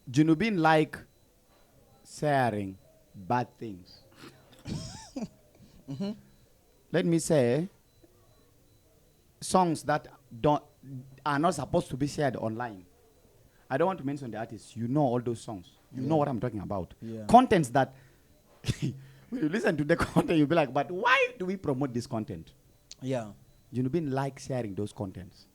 Junubin like sharing bad things. Let me say, songs that are not supposed to be shared online. I don't want to mention the artists. You know all those songs. You know what I'm talking about. Yeah. Contents that, when you listen to the content, you'll be like, but why do we promote this content? Yeah. Junubin like sharing those contents.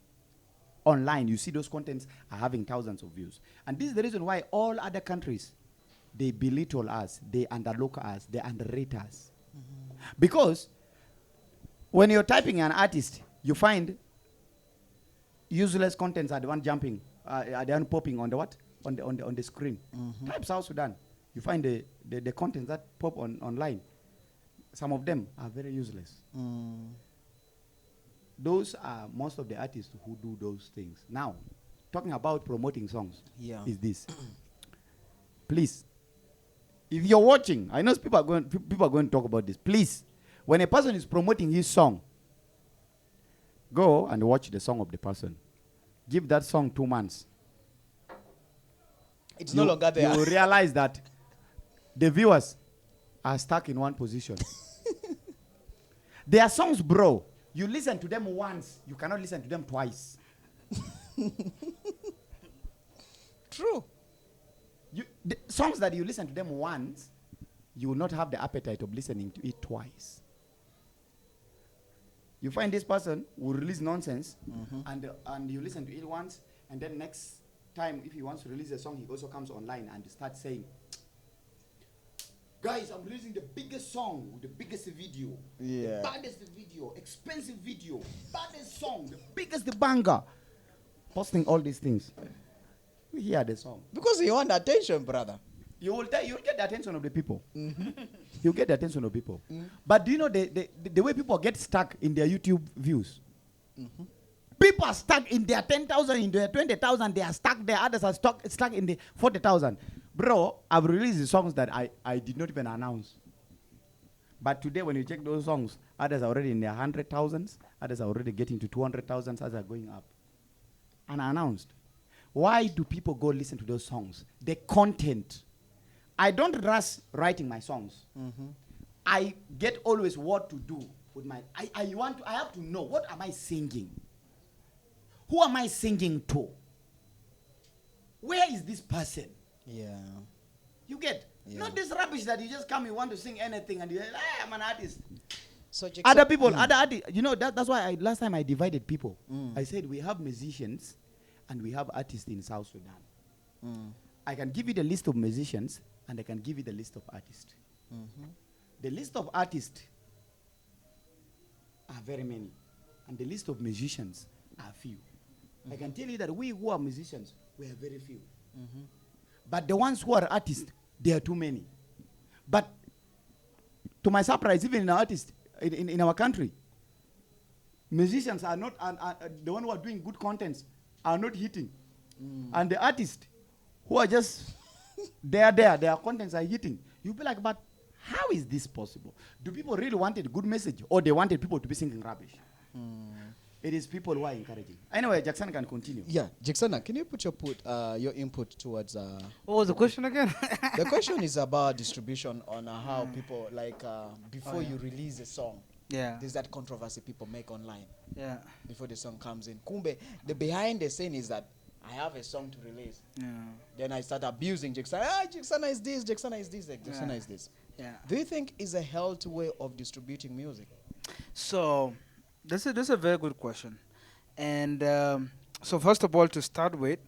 Online, you see those contents are having thousands of views. And this is the reason why all other countries, they belittle us, they underlook us, they underrate us. Because when you're typing an artist, you find useless contents are the one jumping, are the one popping on the what? On the screen. Type South Sudan. You find the contents that pop online. Some of them are very useless. Those are most of the artists who do those things. Now, talking about promoting songs Yeah. is this. Please, If you're watching, I know people are going to talk about this. Please, when a person is promoting his song, go and watch the song of the person. Give that song 2 months. It's no longer there. You will realize that the viewers are stuck in one position. Their songs, bro, you listen to them once, you cannot listen to them twice. True. The songs that you listen to them once, you will not have the appetite of listening to it twice. You find this person will release nonsense, and you listen to it once, and then next time, if he wants to release a song, he also comes online and starts saying, guys, I'm releasing the biggest song, the biggest video, the baddest video, expensive video, baddest song, the biggest the banger. Posting all these things. We hear the song. Because you want attention, brother. You'll get the attention of the people. You'll get the attention of people. But do you know the way people get stuck in their YouTube views? People are stuck in their 10,000, in their 20,000. They are stuck there. Others are stuck in the 40,000. Bro, I've released the songs that I did not even announce. But today, when you check those songs, others are already in their 100,000s. Others are already getting to 200,000. Others are going up. Unannounced. Why do people go listen to those songs? The content. I don't rush writing my songs. I get always what to do with my. I have to know, what am I singing? Who am I singing to? Where is this person? Yeah. You get not this rubbish that you just come, you want to sing anything and you say, hey, I'm an artist. So Other people, other artists, you know, that's why last time I divided people. I said we have musicians and we have artists in South Sudan. I can give you the list of musicians and I can give you the list of artists. The list of artists are very many, and the list of musicians are few. I can tell you that we who are musicians, we are very few. But the ones who are artists, they are too many. But to my surprise, even in our artists, in our country, musicians are not, the ones who are doing good contents are not hitting. And the artists who are just their contents are hitting. You'll be like, but how is this possible? Do people really wanted a good message, or they wanted people to be singing rubbish? It is people who are encouraging. Anyway, Jaiksana can continue. Yeah, Jaiksana, can you put your input towards... What was the question again? The question is about distribution on how people, like, before you release a song, there's that controversy people make online. Yeah. Before the song comes in. Kumbe, the behind the scene is that I have a song to release. Yeah. Then I start abusing Jaiksana. Jaiksana is this, Jaiksana is this, Jaiksana is this. Yeah. Do you think is a healthy way of distributing music? So, this is a very good question. And so first of all, to start with,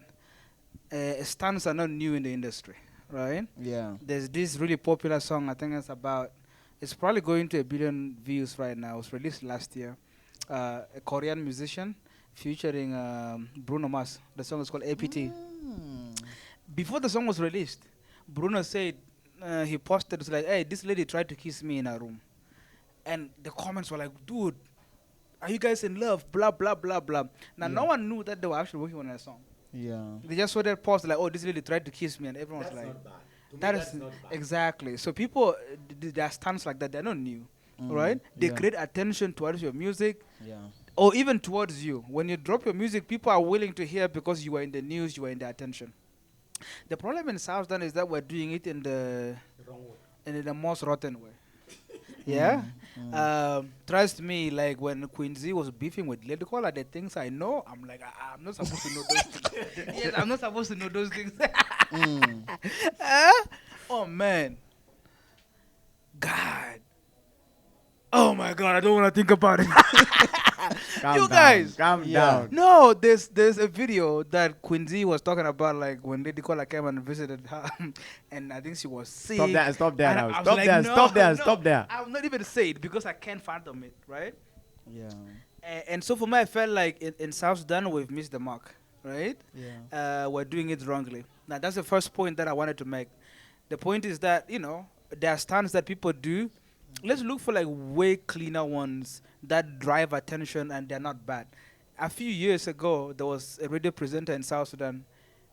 stands are not new in the industry, right? Yeah. There's this really popular song, I think it's probably going to 1 billion views right now. It was released last year. A Korean musician featuring Bruno Mars. The song is called APT. Before the song was released, Bruno said, he posted, it's like, hey, this lady tried to kiss me in her room. And the comments were like, dude, are you guys in love? Blah, blah, blah, blah. Now, no one knew that they were actually working on a song. Yeah. They just saw that post, like, oh, this lady tried to kiss me, and everyone was like, Not bad. To me, that that's is not bad. exactly. So people, their stance like that, they're not new, right? They create attention towards your music, Yeah. or even towards you. When you drop your music, people are willing to hear because you are in the news, you are in the attention. The problem in South Sudan is that we're doing it in the most rotten way. Yeah. Trust me, like when Queen Z was beefing with Lady Caller, the things I know, I'm like, I'm not supposed to know those things. Yes, I'm not supposed to know those things. Oh man. God. Oh my God, I don't want to think about it. You guys, calm down. no, there's a video that Queen Z was talking about, like when Lady Caller came and visited her, and I think she was sick. Stop there And now. I was Stop like, there, no, stop there, no, stop there. I'll not even say it because I can't fathom it, right? Yeah. And so for me, I felt like in South Sudan we've missed the mark, right? Yeah. We're doing it wrongly. Now that's the first point that I wanted to make. The point is that there are stunts that people do. Let's look for like way cleaner ones that drive attention and they're not bad. A few years ago, there was a radio presenter in South Sudan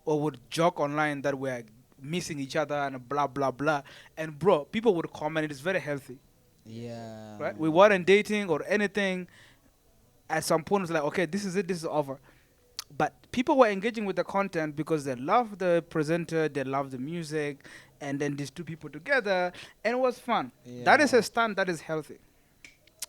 who would joke online that we're missing each other and blah blah blah. And bro, people would comment. It is very healthy, Yeah. right? We weren't dating or anything. At some point, it's like, okay, this is it. This is over. But people were engaging with the content because they love the presenter, they love the music, and then these two people together, and it was fun. That is Yeah. a stunt that is healthy.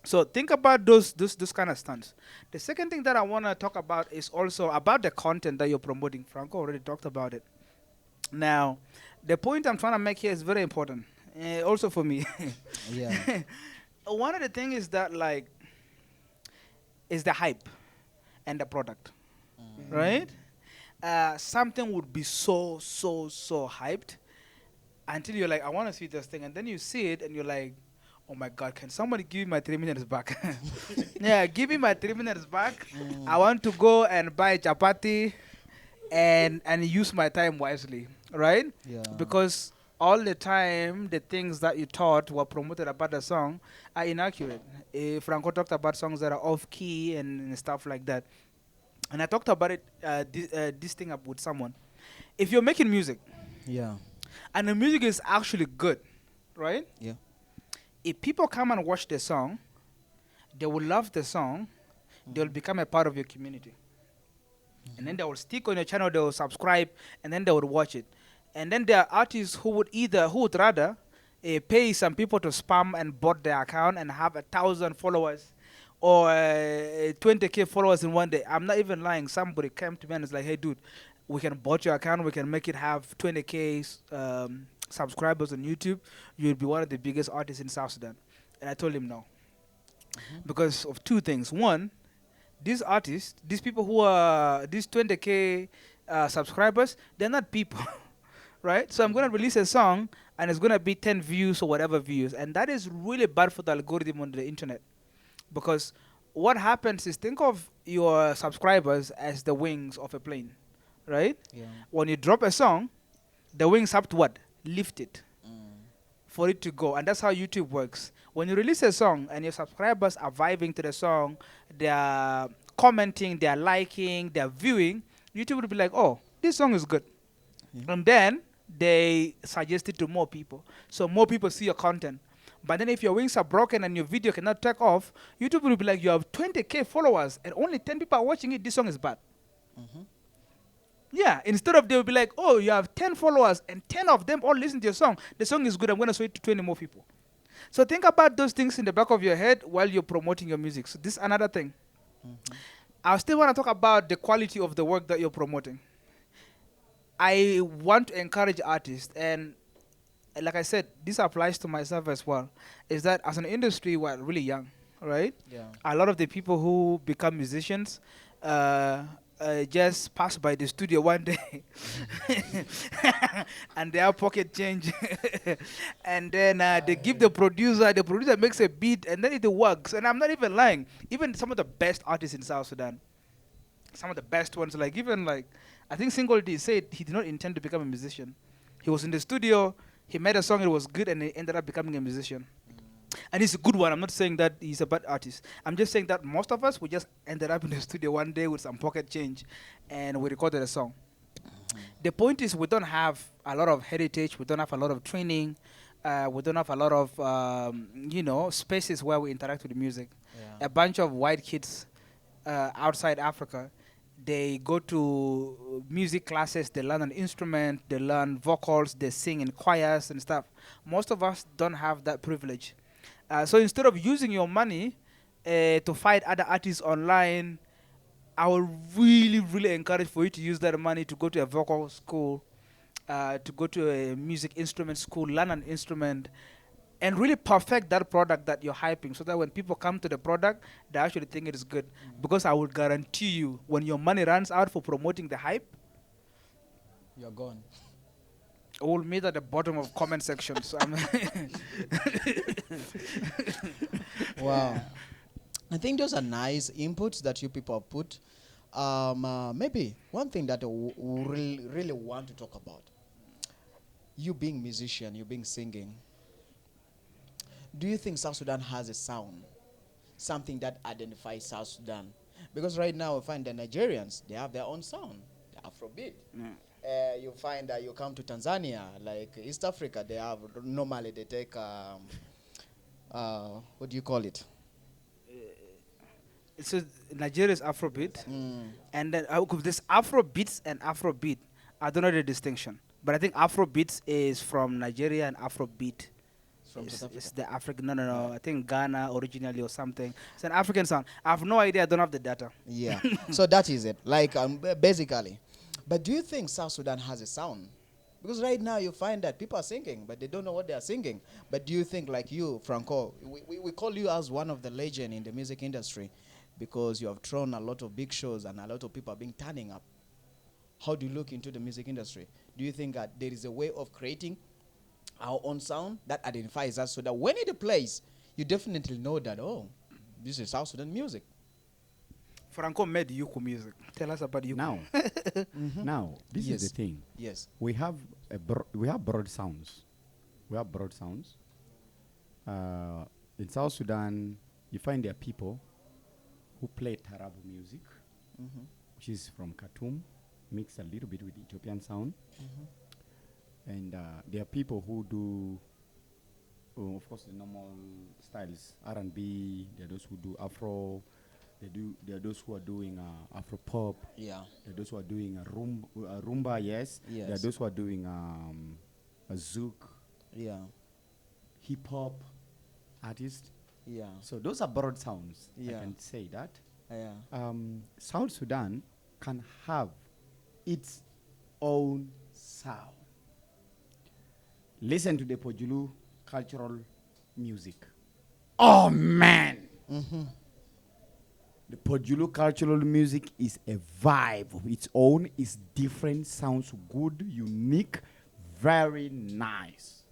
So think about those kind of stunts. The second thing that I want to talk about is also about the content that you're promoting. Franco already talked about it. Now, the point I'm trying to make here is very important, also for me. Yeah. One of the things is that like is the hype and the product, right? Something would be so hyped until you're like, I want to see this thing, and then you see it, and you're like, oh my god, can somebody give me my 3 minutes back? Yeah, give me my 3 minutes back. I want to go and buy chapati and use my time wisely, right? Yeah. Because all the time the things that you thought were promoted about the song are inaccurate. Franco talked about songs that are off key and stuff like that. And I talked about it, this thing up with someone. If you're making music Yeah. and the music is actually good, right? Yeah. If people come and watch the song, they will love the song, they will become a part of your community. And then they will stick on your channel, they will subscribe, and then they will watch it. And then there are artists who would rather pay some people to spam and bot their account and have 1,000 followers or 20K followers in one day. I'm not even lying. Somebody came to me and was like, hey, dude, we can bot your account. We can make it have 20K subscribers on YouTube. You'll be one of the biggest artists in South Sudan. And I told him no. Because of two things. One, these artists, these people who are, these 20K subscribers, they're not people. Right? So I'm going to release a song and it's going to be 10 views or whatever views. And that is really bad for the algorithm on the internet. Because what happens is, think of your subscribers as the wings of a plane, right? Yeah. When you drop a song, the wings have to what? Lift it for it to go. And that's how YouTube works. When you release a song and your subscribers are vibing to the song, they're commenting, they're liking, they're viewing, YouTube will be like, oh, this song is good. Yeah. And then they suggest it to more people. So more people see your content. But then if your wings are broken and your video cannot take off, YouTube will be like, you have 20K followers and only 10 people are watching it, this song is bad. Yeah, instead of they will be like, oh, you have 10 followers and 10 of them all listen to your song. The song is good, I'm going to show it to 20 more people. So think about those things in the back of your head while you're promoting your music. So this is another thing. I still want to talk about the quality of the work that you're promoting. I want to encourage artists, and like I said, this applies to myself as well, is that as an industry, we're really young, right? Yeah. A lot of the people who become musicians just pass by the studio one day and they have pocket change and then they give the producer makes a beat and then it works. And I'm not even lying. Even some of the best artists in South Sudan, some of the best ones, like even like, I think Single D said he did not intend to become a musician. He was in the studio, he made a song, it was good, and he ended up becoming a musician. And he's a good one. I'm not saying that he's a bad artist. I'm just saying that most of us, we just ended up in the studio one day with some pocket change and we recorded a song. The point is, we don't have a lot of heritage, we don't have a lot of training, we don't have a lot of, spaces where we interact with the music. Yeah. A bunch of white kids outside Africa, they go to music classes, they learn an instrument, they learn vocals, they sing in choirs and stuff. Most of us don't have that privilege. So instead of using your money to fight other artists online, I would really encourage for you to use that money to go to a vocal school, to go to a music instrument school, learn an instrument, and really perfect that product that you're hyping, so that when people come to the product, they actually think it is good. Because I would guarantee you, when your money runs out for promoting the hype, You're gone. we'll meet at the bottom of comment section. So Wow. I think those are nice inputs that you people have put. Maybe one thing that we really want to talk about. You being musician, you being singing. Do you think South Sudan has a sound? Something that identifies South Sudan? Because right now we find the Nigerians, they have their own sound, the Afrobeat. you find that you come to Tanzania, like East Africa, they have normally they take what do you call it? So Nigeria is Afrobeat, Mm. and then this Afrobeats and Afrobeat. I don't know the distinction, but I think Afrobeats is from Nigeria and Afrobeat From is, South Africa. is the African. No. I think Ghana originally or something. It's an African sound. I have no idea. I don't have the data. Yeah. So that is it. Like basically. But do you think South Sudan has a sound? Because right now you find that people are singing, but they don't know what they are singing. But do you think, like you, Franco, we call you as one of the legend in the music industry because you have thrown a lot of big shows and a lot of people are being turning up. How do you look into the music industry? Do you think that there is a way of creating our own sound that identifies us so that when it plays, you definitely know that, oh, this is South Sudan music? Franco made Yuku music. Tell us about Yuku. Now, this Yes. is the thing. Yes. We have we have broad sounds. We have broad sounds. In South Sudan, you find there are people who play Tarabu music, which is from Khartoum, mixed a little bit with Ethiopian sound. And there are people who do, of course, the normal styles, R&B. There are those who do Afro. There are those who are doing Afro pop. Yeah. There are those who are doing rumba. Yes. Yes. There are those who are doing a zouk, Yeah. hip hop artist. Yeah. So those are broad sounds. Yeah. I can say that. Yeah. South Sudan can have its own sound. Listen to the Pojulu cultural music. Oh man! The Pojulu cultural music is a vibe of its own. It's different, sounds good, unique, very nice.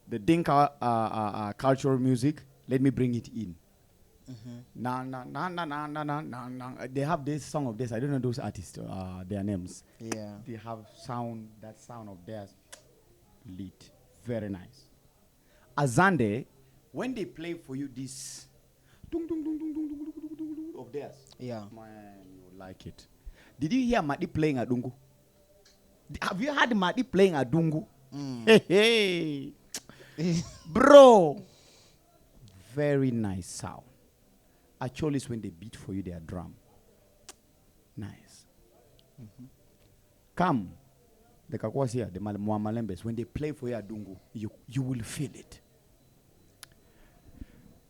The Dinka cultural music, let me bring it in. Na na na na na na na na na. They have this song of theirs. I don't know those artists, their names. Yeah. They have sound, that sound of theirs, lit, very nice. Azande, when they play for you this dung, dung, dung, dung, dung, dung, dung, dung, dung, dung of theirs, Yeah. man, you like it. Did you hear Madi playing Adungu? Have you heard Madi playing Adungu? Hey, hey. Bro, very nice sound. Actually, it's when they beat for you their drum. Nice. Come, the Kakwasia, the Malembes, when they play for you Adungu, you will feel it.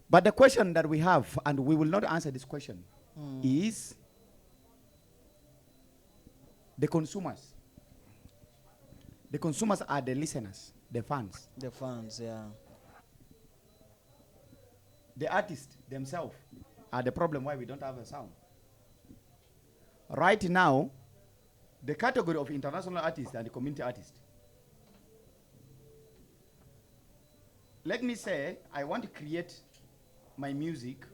But the question that we have, and we will not answer this question, is the consumers. The consumers are the listeners, the fans. The fans, yeah. The artists themselves are the problem why we don't have a sound. Right now, the category of international artists and the community artists. Let me say, I want to create my music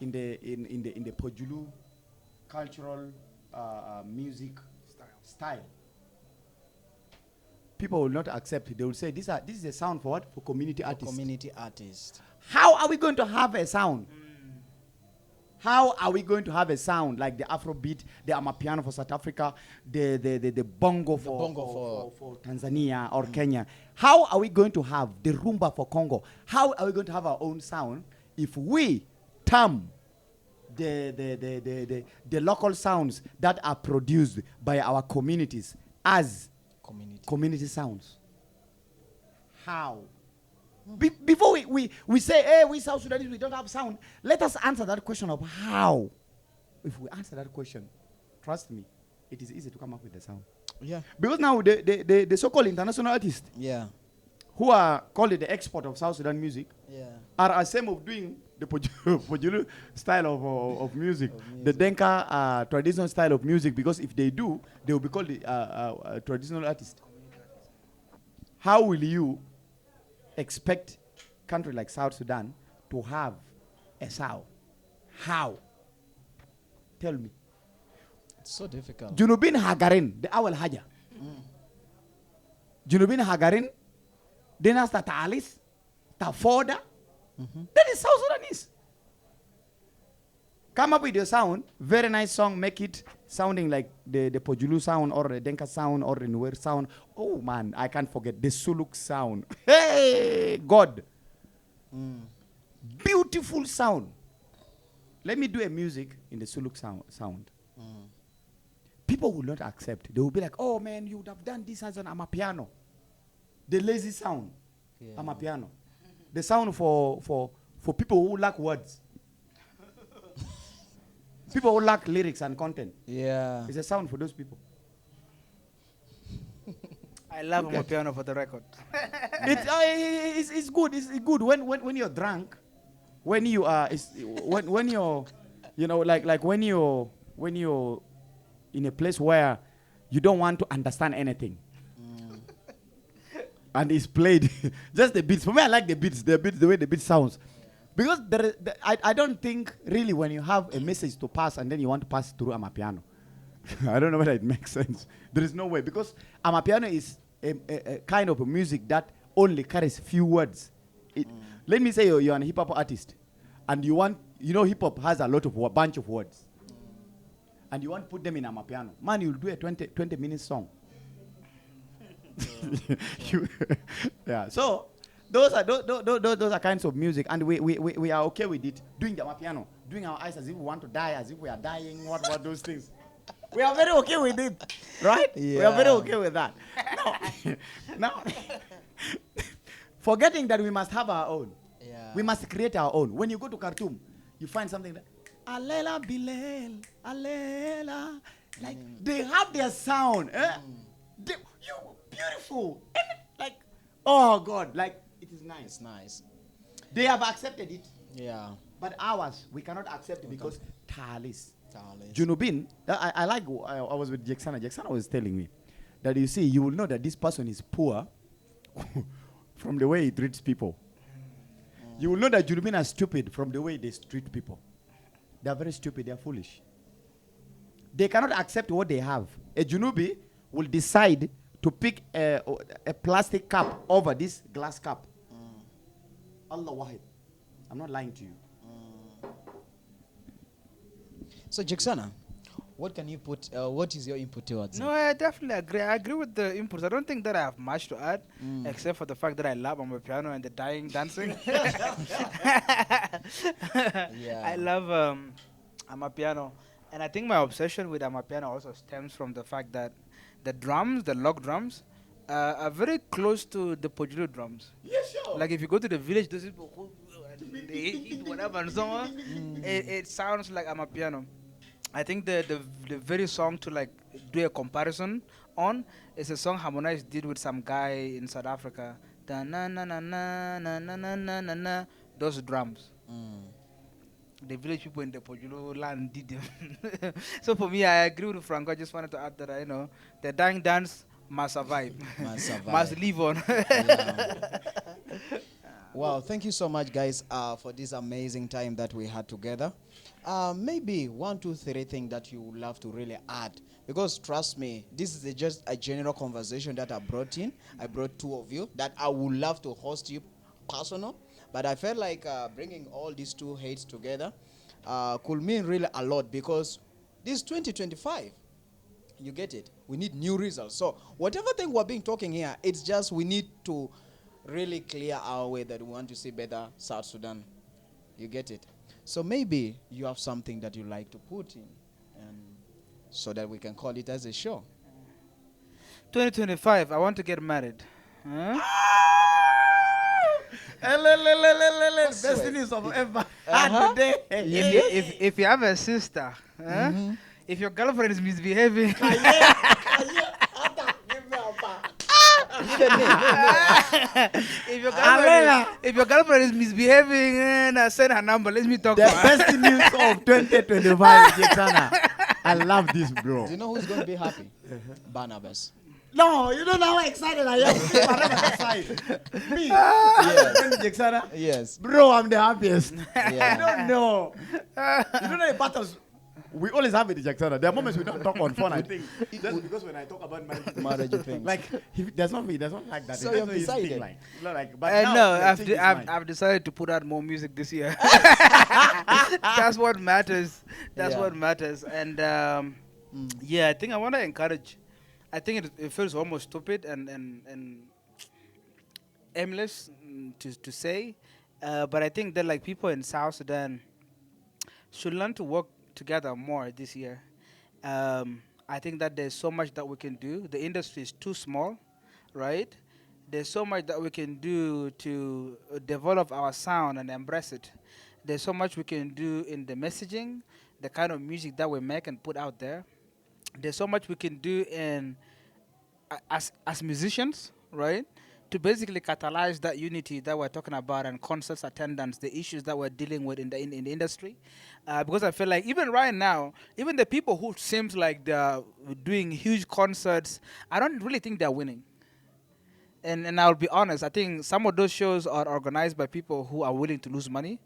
in the Pojulu cultural music style. People will not accept it. They will say, this is a sound for what? For community artists. Community artist. How are we going to have a sound? How are we going to have a sound like the Afrobeat, the Amapiano for South Africa, the bongo for Tanzania or Kenya? How are we going to have the rumba for Congo? How are we going to have our own sound if we term the local sounds that are produced by our communities as community sounds? How? Before we say, hey, we South Sudanese, we don't have sound, let us answer that question of how. If we answer that question, trust me, it is easy to come up with the sound. Yeah. Because now the so-called international artists, Yeah. who are called the export of South Sudan music, Yeah. are ashamed of doing the Pojulu style of music, the Denka traditional style of music, because if they do, they will be called the traditional artist. How will you expect a country like South Sudan to have a sound? How? Tell me. It's so difficult. Junubin Hagarin, the Awal Haja. Junubin Hagarin, Dinas Tatalis, Tafoda. That is South Sudanese. Come up with your sound, very nice song, make it sounding like the Pojulu sound or the Denka sound or the Nuer sound. Oh man, I can't forget the Suluk sound. Hey, God. Beautiful sound. Let me do a music in the Suluk sound. People will not accept. They will be like, oh man, you would have done this as an Amapiano. The lazy sound, Amapiano. The sound for people who lack words. People who lack lyrics and content. Yeah. It's a sound for those people. I love my piano for the record. It's good. It's good when you're drunk. When you are when you're, you know, like when you're in a place where you don't want to understand anything. And it's played just the beats. For me, I like the beats, the way the beat sounds. Because I don't think really when you have a message to pass and then you want to pass through Amapiano. I don't know whether it makes sense. There is no way. Because Amapiano is a kind of a music that only carries few words. Let me say you're an hip hop artist and you want, you know, hip hop has a lot of bunch of words. And you want to put them in Amapiano. Man, you'll do a 20-minute song. Yeah, so those are kinds of music, and we are okay with it. Doing the Amapiano, doing our eyes as if we want to die, as if we are dying. What those things? We are very okay with it, right? Yeah. We are very okay with that. Now, forgetting that we must have our own. Yeah. We must create our own. When you go to Khartoum, you find something that Alela Bilal, Alela, like they have their sound. Beautiful. Like, oh God, like it is nice. It's nice. They have accepted it. Yeah. But ours, we cannot accept it because Talis. Talis. Junubin, I was with Jaiksana. Jaiksana was telling me that you see, you will know that this person is poor from the way he treats people. You will know that Junubin are stupid from the way they treat people. They are very stupid, they are foolish. They cannot accept what they have. A Junubi will decide to pick a plastic cup over this glass cup. Allah Wahid. I'm not lying to you. So Jaiksana, what can you put? What is your input towards? No, I definitely agree. I agree with the inputs. I don't think that I have much to add, except for the fact that I love my piano and the dying dancing. Yeah. I love Amapiano. And I think my obsession with Amapiano also stems from the fact that the drums, the log drums, are very close to the Pojulu drums. Yes, sure. Like if you go to the village, those people who they hit whatever and so on, it sounds like Amapiano. I think the very song to like do a comparison on is a song Harmonize did with some guy in South Africa. Da na na na na na na na na na na. Those drums. The village people in the Pojulu land did them. So for me, I agree with Franko. I just wanted to add that, you know, the dying dance must survive. Must live on. Yeah. Wow, thank you so much, guys, for this amazing time that we had together. Maybe 1, 2, 3 things that you would love to really add. Because trust me, this is just a general conversation that I brought in. I brought 2 of you that I would love to host you personal. But I felt like bringing all these 2 heads together could mean really a lot, because this 2025, you get it, we need new results. So whatever thing we're being talking here, it's just we need to really clear our way that we want to see better South Sudan. You get it? So maybe you have something that you like to put in, and so that we can call it as a show. 2025, I want to get married. Huh? Best news of ever had today. If you have a sister, if your girlfriend is misbehaving, if your girlfriend is misbehaving, send her number. Let me talk The to her. best news of 2025, Jaiksana. I love this, bro. Do you know who's going to be happy? Barnabas. No, you don't know how excited I am. I'm excited. Me, Jaiksana. Yes. Bro, I'm the happiest. Yeah. You don't know. You don't know the battles. We always have it, Jaiksana. There are moments we don't talk on phone, I think. Just because when I talk about marriage things. like, he does not like that. So He you've doesn't know his decided? thing like, not like, but now No, the thing is mine. I've decided to put out more music this year. That's what matters. That's Yeah. what matters. And Yeah, I think I want to encourage. I think it feels almost stupid and aimless to say, but I think that like people in South Sudan should learn to work together more this year. I think that there's so much that we can do. The industry is too small, right? There's so much that we can do to develop our sound and embrace it. There's so much we can do in the messaging, the kind of music that we make and put out there. There's so much we can do in as musicians, right? To basically catalyze that unity that we're talking about and concerts attendance, the issues that we're dealing with in the industry, because I feel like even right now, even the people who seems like they're doing huge concerts, I don't really think they're winning. And I'll be honest, I think some of those shows are organized by people who are willing to lose money.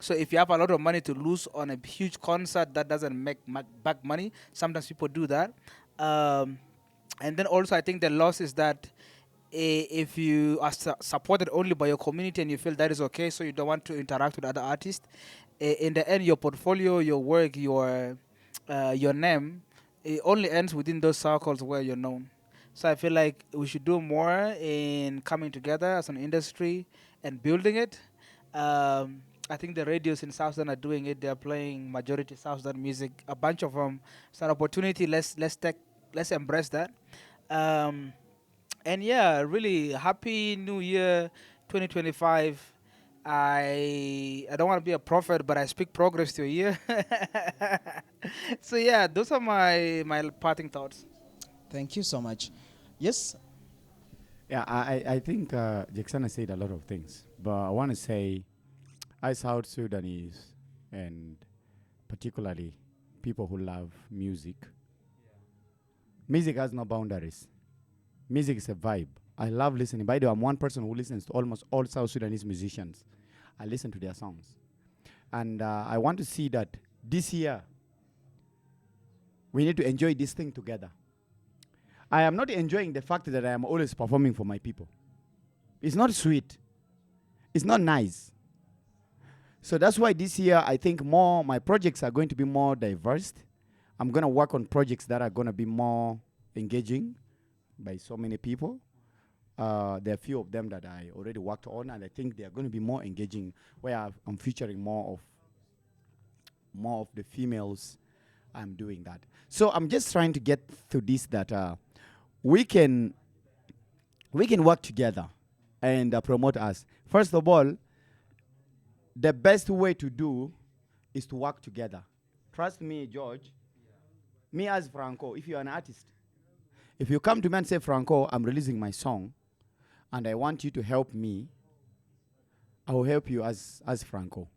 So if you have a lot of money to lose on a huge concert that doesn't make back money, sometimes people do that. Um, and then also I think the loss is that if you are supported only by your community and you feel that is okay, so you don't want to interact with other artists, in the end, your portfolio, your work, your name, it only ends within those circles where you're known. So I feel like we should do more in coming together as an industry and building it. I think the radios in South Sudan are doing it. They're playing majority South Sudan music. A bunch of them. It's an opportunity. Let's embrace that. Um, and yeah, really happy New Year, 2025. I don't want to be a prophet, but I speak progress to a year. So yeah, those are my parting thoughts. Thank you so much. Yes. Yeah, I think Jaiksana said a lot of things, but I want to say, as South Sudanese, and particularly people who love music, music has no boundaries. Music is a vibe. I love listening. By the way, I'm one person who listens to almost all South Sudanese musicians. I listen to their songs. And I want to see that this year, we need to enjoy this thing together. I am not enjoying the fact that I am always performing for my people. It's not sweet. It's not nice. So that's why this year I think my projects are going to be more diverse. I'm going to work on projects that are going to be more engaging by so many people. There are a few of them that I already worked on, and I think they are going to be more engaging, where I'm featuring more of the females. I'm doing that. So I'm just trying to get to this, that we can work together and promote us. First of all, the best way to do is to work together. Trust me, George. Me as Franko, if you're an artist, if you come to me and say, Franko, I'm releasing my song, and I want you to help me, I will help you as Franko.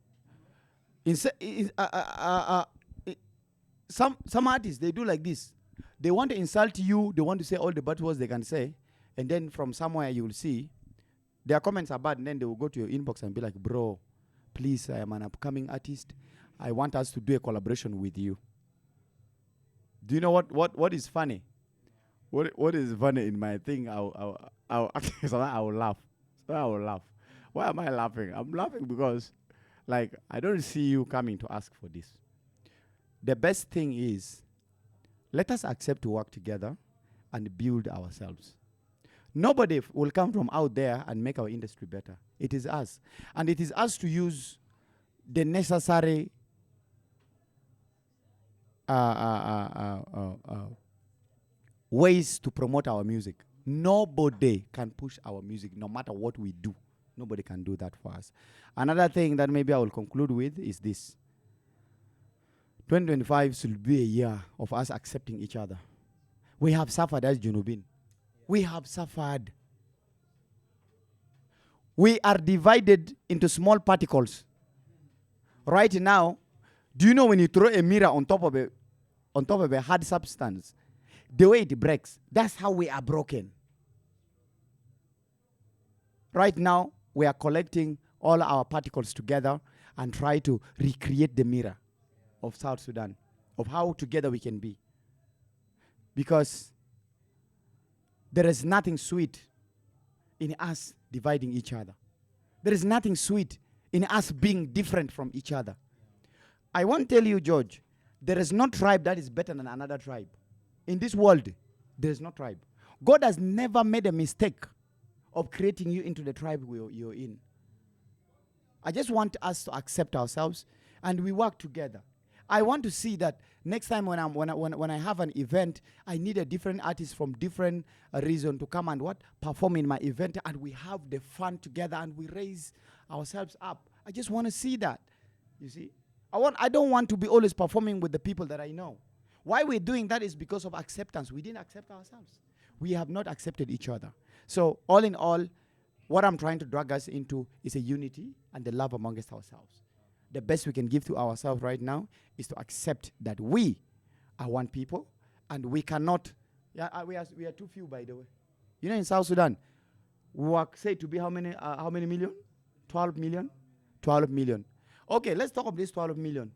Some artists, they do like this. They want to insult you. They want to say all the bad words they can say. And then from somewhere you will see their comments are bad. And then they will go to your inbox and be like, bro, please, I am an upcoming artist. I want us to do a collaboration with you. Do you know what is funny? What is funny in my thing? I'll laugh. So I will laugh. Why am I laughing? I'm laughing because, like, I don't see you coming to ask for this. The best thing is, let us accept to work together and build ourselves. Nobody will come from out there and make our industry better. It is us. And it is us to use the necessary ways to promote our music. Nobody can push our music no matter what we do. Nobody can do that for us. Another thing that maybe I will conclude with is this. 2025 should be a year of us accepting each other. We have suffered as Junubin. We have suffered. We are divided into small particles. Right now, do you know when you throw a mirror on top of a hard substance, the way it breaks, that's how we are broken. Right now, we are collecting all our particles together and try to recreate the mirror of South Sudan, of how together we can be. Because there is nothing sweet in us dividing each other. There is nothing sweet in us being different from each other. I want to tell you, George, There is no tribe that is better than another tribe. In this world, there is no tribe. God has never made a mistake of creating you into the tribe you're in. I just want us to accept ourselves and we work together. I want to see that next time when I have an event, I need a different artist from different region to come and perform in my event, and we have the fun together and we raise ourselves up. I just want to see that. You see, I don't want to be always performing with the people that I know. Why we're doing that is because of acceptance. We didn't accept ourselves. We have not accepted each other. So all in all, what I'm trying to drag us into is a unity and the love amongst ourselves. The best we can give to ourselves right now is to accept that we are one people, and we cannot. We are too few, by the way. You know, in South Sudan, we were said to be how many million? 12 million. 12 million. Okay, let's talk of this 12 million.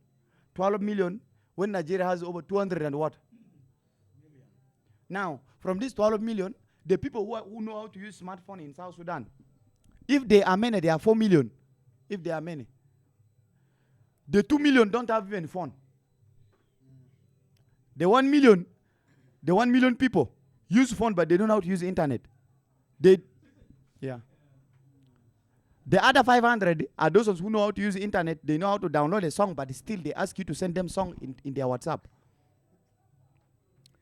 12 million when Nigeria has over 200 and what? Million. Now, from this 12 million, the people who know how to use smartphone in South Sudan, if they are many, they are 4 million. If they are many. The 2 million don't have even phone. The 1 million people use phone, but they don't know how to use internet. The other 500 are those ones who know how to use the internet. They know how to download a song, but still they ask you to send them song in their WhatsApp.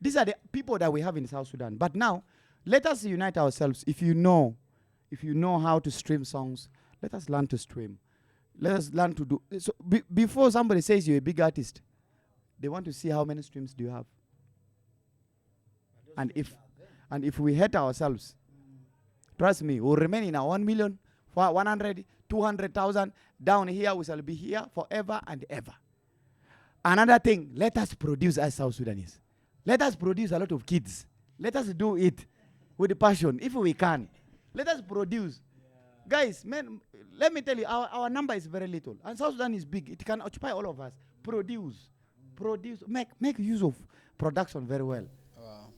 These are the people that we have in South Sudan. But now, let us unite ourselves. If you know how to stream songs, let us learn to stream. Let us learn to do. So before somebody says you're a big artist, they want to see how many streams do you have. And if we hate ourselves, trust me, we'll remain in our 1 million, 100, 200,000. Down here, we shall be here forever and ever. Another thing, let us produce as South Sudanese. Let us produce a lot of kids. Let us do it with the passion, if we can. Let us produce. Guys, man, let me tell you, our number is very little. And South Sudan is big. It can occupy all of us. Produce, make use of production very well. Wow.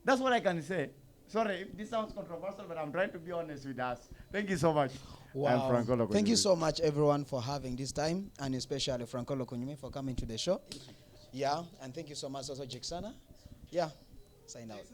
That's what I can say. Sorry if this sounds controversial, but I'm trying to be honest with us. Thank you so much. Wow. Franko. Thank you so much, everyone, for having this time, and especially Franko Lokunyumi for coming to the show. Yeah, and thank you so much also, Jaiksana. Yeah, sign out.